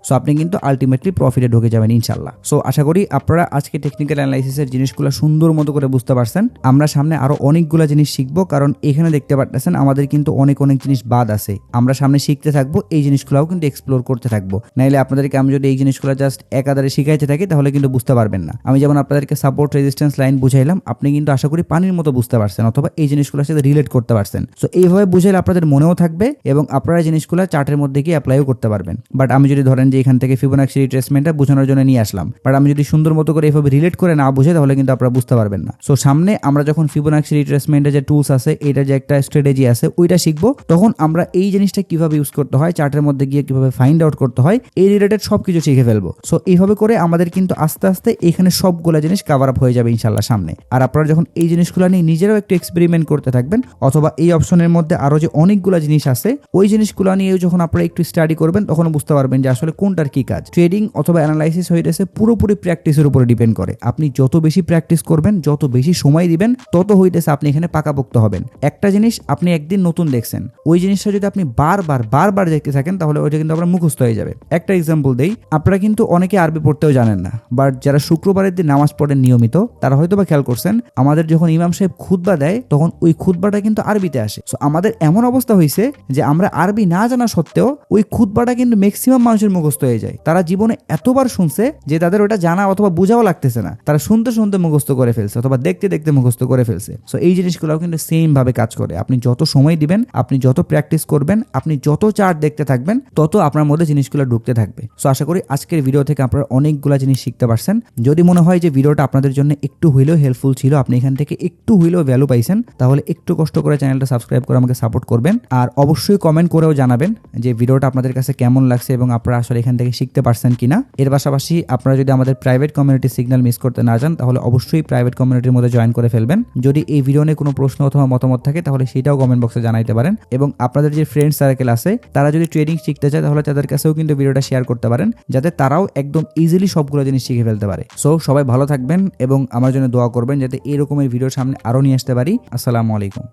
সো আপনি কিন্তু আলটিমেটলি প্রফিটে ঢুকে যাবেন ইনশাল্লাহ। সো আশা করি আপনারা আজকে টেকনিক্যাল অ্যানালাইসিসের জিনিসগুলো সুন্দর মতো করে বুঝতে পারছেন। আমরা সামনে আরো অনেকগুলো জিনিস শিখবো, কারণ এখানে দেখতে পারতেছেন আমাদের কিন্তু অনেক জিনিস বাদ আছে। আমরা সামনে শিখতে থাকবো, এই জিনিসগুলোও কিন্তু এক্সপ্লোর করতে থাকবো। নাইলে আপনাদেরকে আমি যদি এই জিনিসগুলো জাস্ট একাধারে শিখাইতে থাকি তাহলে কিন্তু বুঝতে পারবেন না। আমি যেমন আপনাদেরকে সাপোর্ট রেজিস্ট্যান্স লাইন বুঝাইলাম, আপনি কিন্তু আশা করি পানির মতো বুঝতে পারছেন অথবা এই জিনিসগুলোর সাথে রিলেট করতে পারছেন। সো এইভাবে বুঝাইলে আপনাদের মনেও থাকবে এবং আপনারা জিনিসগুলো চার্টের মধ্যে গিয়ে অ্যাপ্লাইও করতে পারবেন। বাট আমি যদি ধরেন যে এখান থেকে ফিবোনাক্সি রিট্রেসমেন্টটা বোঝানোর জন্য নিয়ে আসলাম, বাট আমি যদি সুন্দর মতো করে এইভাবে রিলেট করে না বুঝে তাহলে কিন্তু আপনারা বুঝতে পারবেন না। সো সামনে আমরা যখন ফিবোনাক্সি রিট্রেসমেন্টের যে টুলস আছে, এটা যে একটা স্ট্র্যাটেজি আছে, ওইটা শিখবো, তখন আমরা এই জিনিসটা কিভাবে ইউজ করতে হয়, চার্টের মধ্যে গিয়ে কিভাবে ফাইন্ড আউট করতে হয়, এই রিলেটেড সবকিছু শিখে ফেলবো। সো এইভাবে করে আমাদের কিন্তু আস্তে আস্তে এখানে সবগুলা জিনিস কভার আপ হয়ে যাবে ইনশাল্লাহ সামনে। আর আপনারা যখন এই জিনিসগুলো নিয়ে নিজেরাও একটু এক্সপেরিমেন্ট করতে থাকবেন অথবা এই অপশনের মধ্যে আরো যে অনেকগুলা জিনিস আছে ওই জিনিসগুলো নিয়ে যখন আপনারা একটু স্টাডি করবেন তখন বুঝতে পারবেন যে আসলে কোনটার কি কাজ। ট্রেডিং অথবা অ্যানালাইসিস হইতেছে পুরোপুরি প্র্যাকটিসের উপরে ডিপেন্ড করে। আপনি যত বেশি প্র্যাকটিস করবেন, যত বেশি সময় দিবেন, তত হইতেছে আপনি এখানে পাকাপোক্ত হবেন। একটা জিনিস আপনি একদিন নতুন দেখছেন, ওই জিনিসটা যদি আপনি বারবার দেখতে থাকেন তাহলে ওইটা কিন্তু আপনার মুখস্থ হয়ে যাবে। একটা এক্সাম্পল দেই, আপনারা কিন্তু অনেকে আরবি পড়তেও জানেন না, বাট যারা শুক্রবারের দিন নামাজ পড়েন নিয়মিত তারা হয়তো বা খেয়াল করছেন আমাদের যখন ইমাম সাহেব খুতবা দেয় তখন ওই খুতবাটা কিন্তু আরবিতে আসে। সো আমাদের এমন অবস্থা হয়েছে যে আমরা আরবি না জানা সত্ত্বেও ওই খুতবাটা কিন্তু ম্যাক্সিমাম মানুষের মুখস্থ হয়ে যায়। তারা জীবনে এতবার শুনছে যে তাদের ওটা জানা অথবা বোঝাও লাগতেছে না, তারা শুনতে শুনতে মুখস্থ করে ফেলছে অথবা দেখতে দেখতে মুখস্থ করে ফেলছে। সো এই জিনিসগুলোও কিন্তু সেম ভাবে কাজ করে। আপনি যত সময় দিবেন, আপনি যত প্র্যাকটিস করবেন, আপনি যত চার্ট দেখতে থাকবেন, তত আপনার মধ্যে জিনিসগুলো ঢুকতে থাকবে। সো আশা করি আজকের ভিডিও থেকে আপনারা অনেকগুলো জিনিস শিখতে পারছেন। যদি মনে হয় যে ভিডিওটা আপনাদের জন্য একটু হইলেও হেল্পফুল ছিল, আপনি এখান থেকে একটু হইলেও ভ্যালু পাইছেন, তাহলে একটু কষ্ট করে চ্যানেলটা সাবস্ক্রাইব করে আমাকে সাপোর্ট করবেন। আর অবশ্যই কমেন্ট করেও জানাবেন যে ভিডিওটা আপনাদের কাছে কেমন লাগছে এবং আপনারা আসলে এখান থেকে শিখতে পারছেন কিনা। এর পাশাপাশি আপনারা যদি আমাদের প্রাইভেট কমিউনিটি সিগন্যাল মিস করতে না চান তাহলে অবশ্যই প্রাইভেট কমিউনিটির মধ্যে জয়েন করে ফেলবেন। যদি এই ভিডিও নিয়ে কোনো প্রশ্ন অথবা মতামত থাকে তাহলে সেটাও কমেন্ট বক্সে জানাইতে পারেন এবং আপনাদের যে ফ্রেন্ড সার্কেল আছে তারা যদি ট্রেডিং শিখতে চায় তাহলে তাদের কাছেও কিন্তু ভিডিওটা শেয়ার করতে পারেন যাতে তারাও একদম ইজিলি সবগুলো জিনিস শিখে ফেলতে পারে। সো সবাই ভালো থাকবেন এবং আমার জন্য দোয়া করবেন যাতে এরকমের ভিডিও সামনে আরো নিয়ে আসতে পারি। আসসালামু আলাইকুম।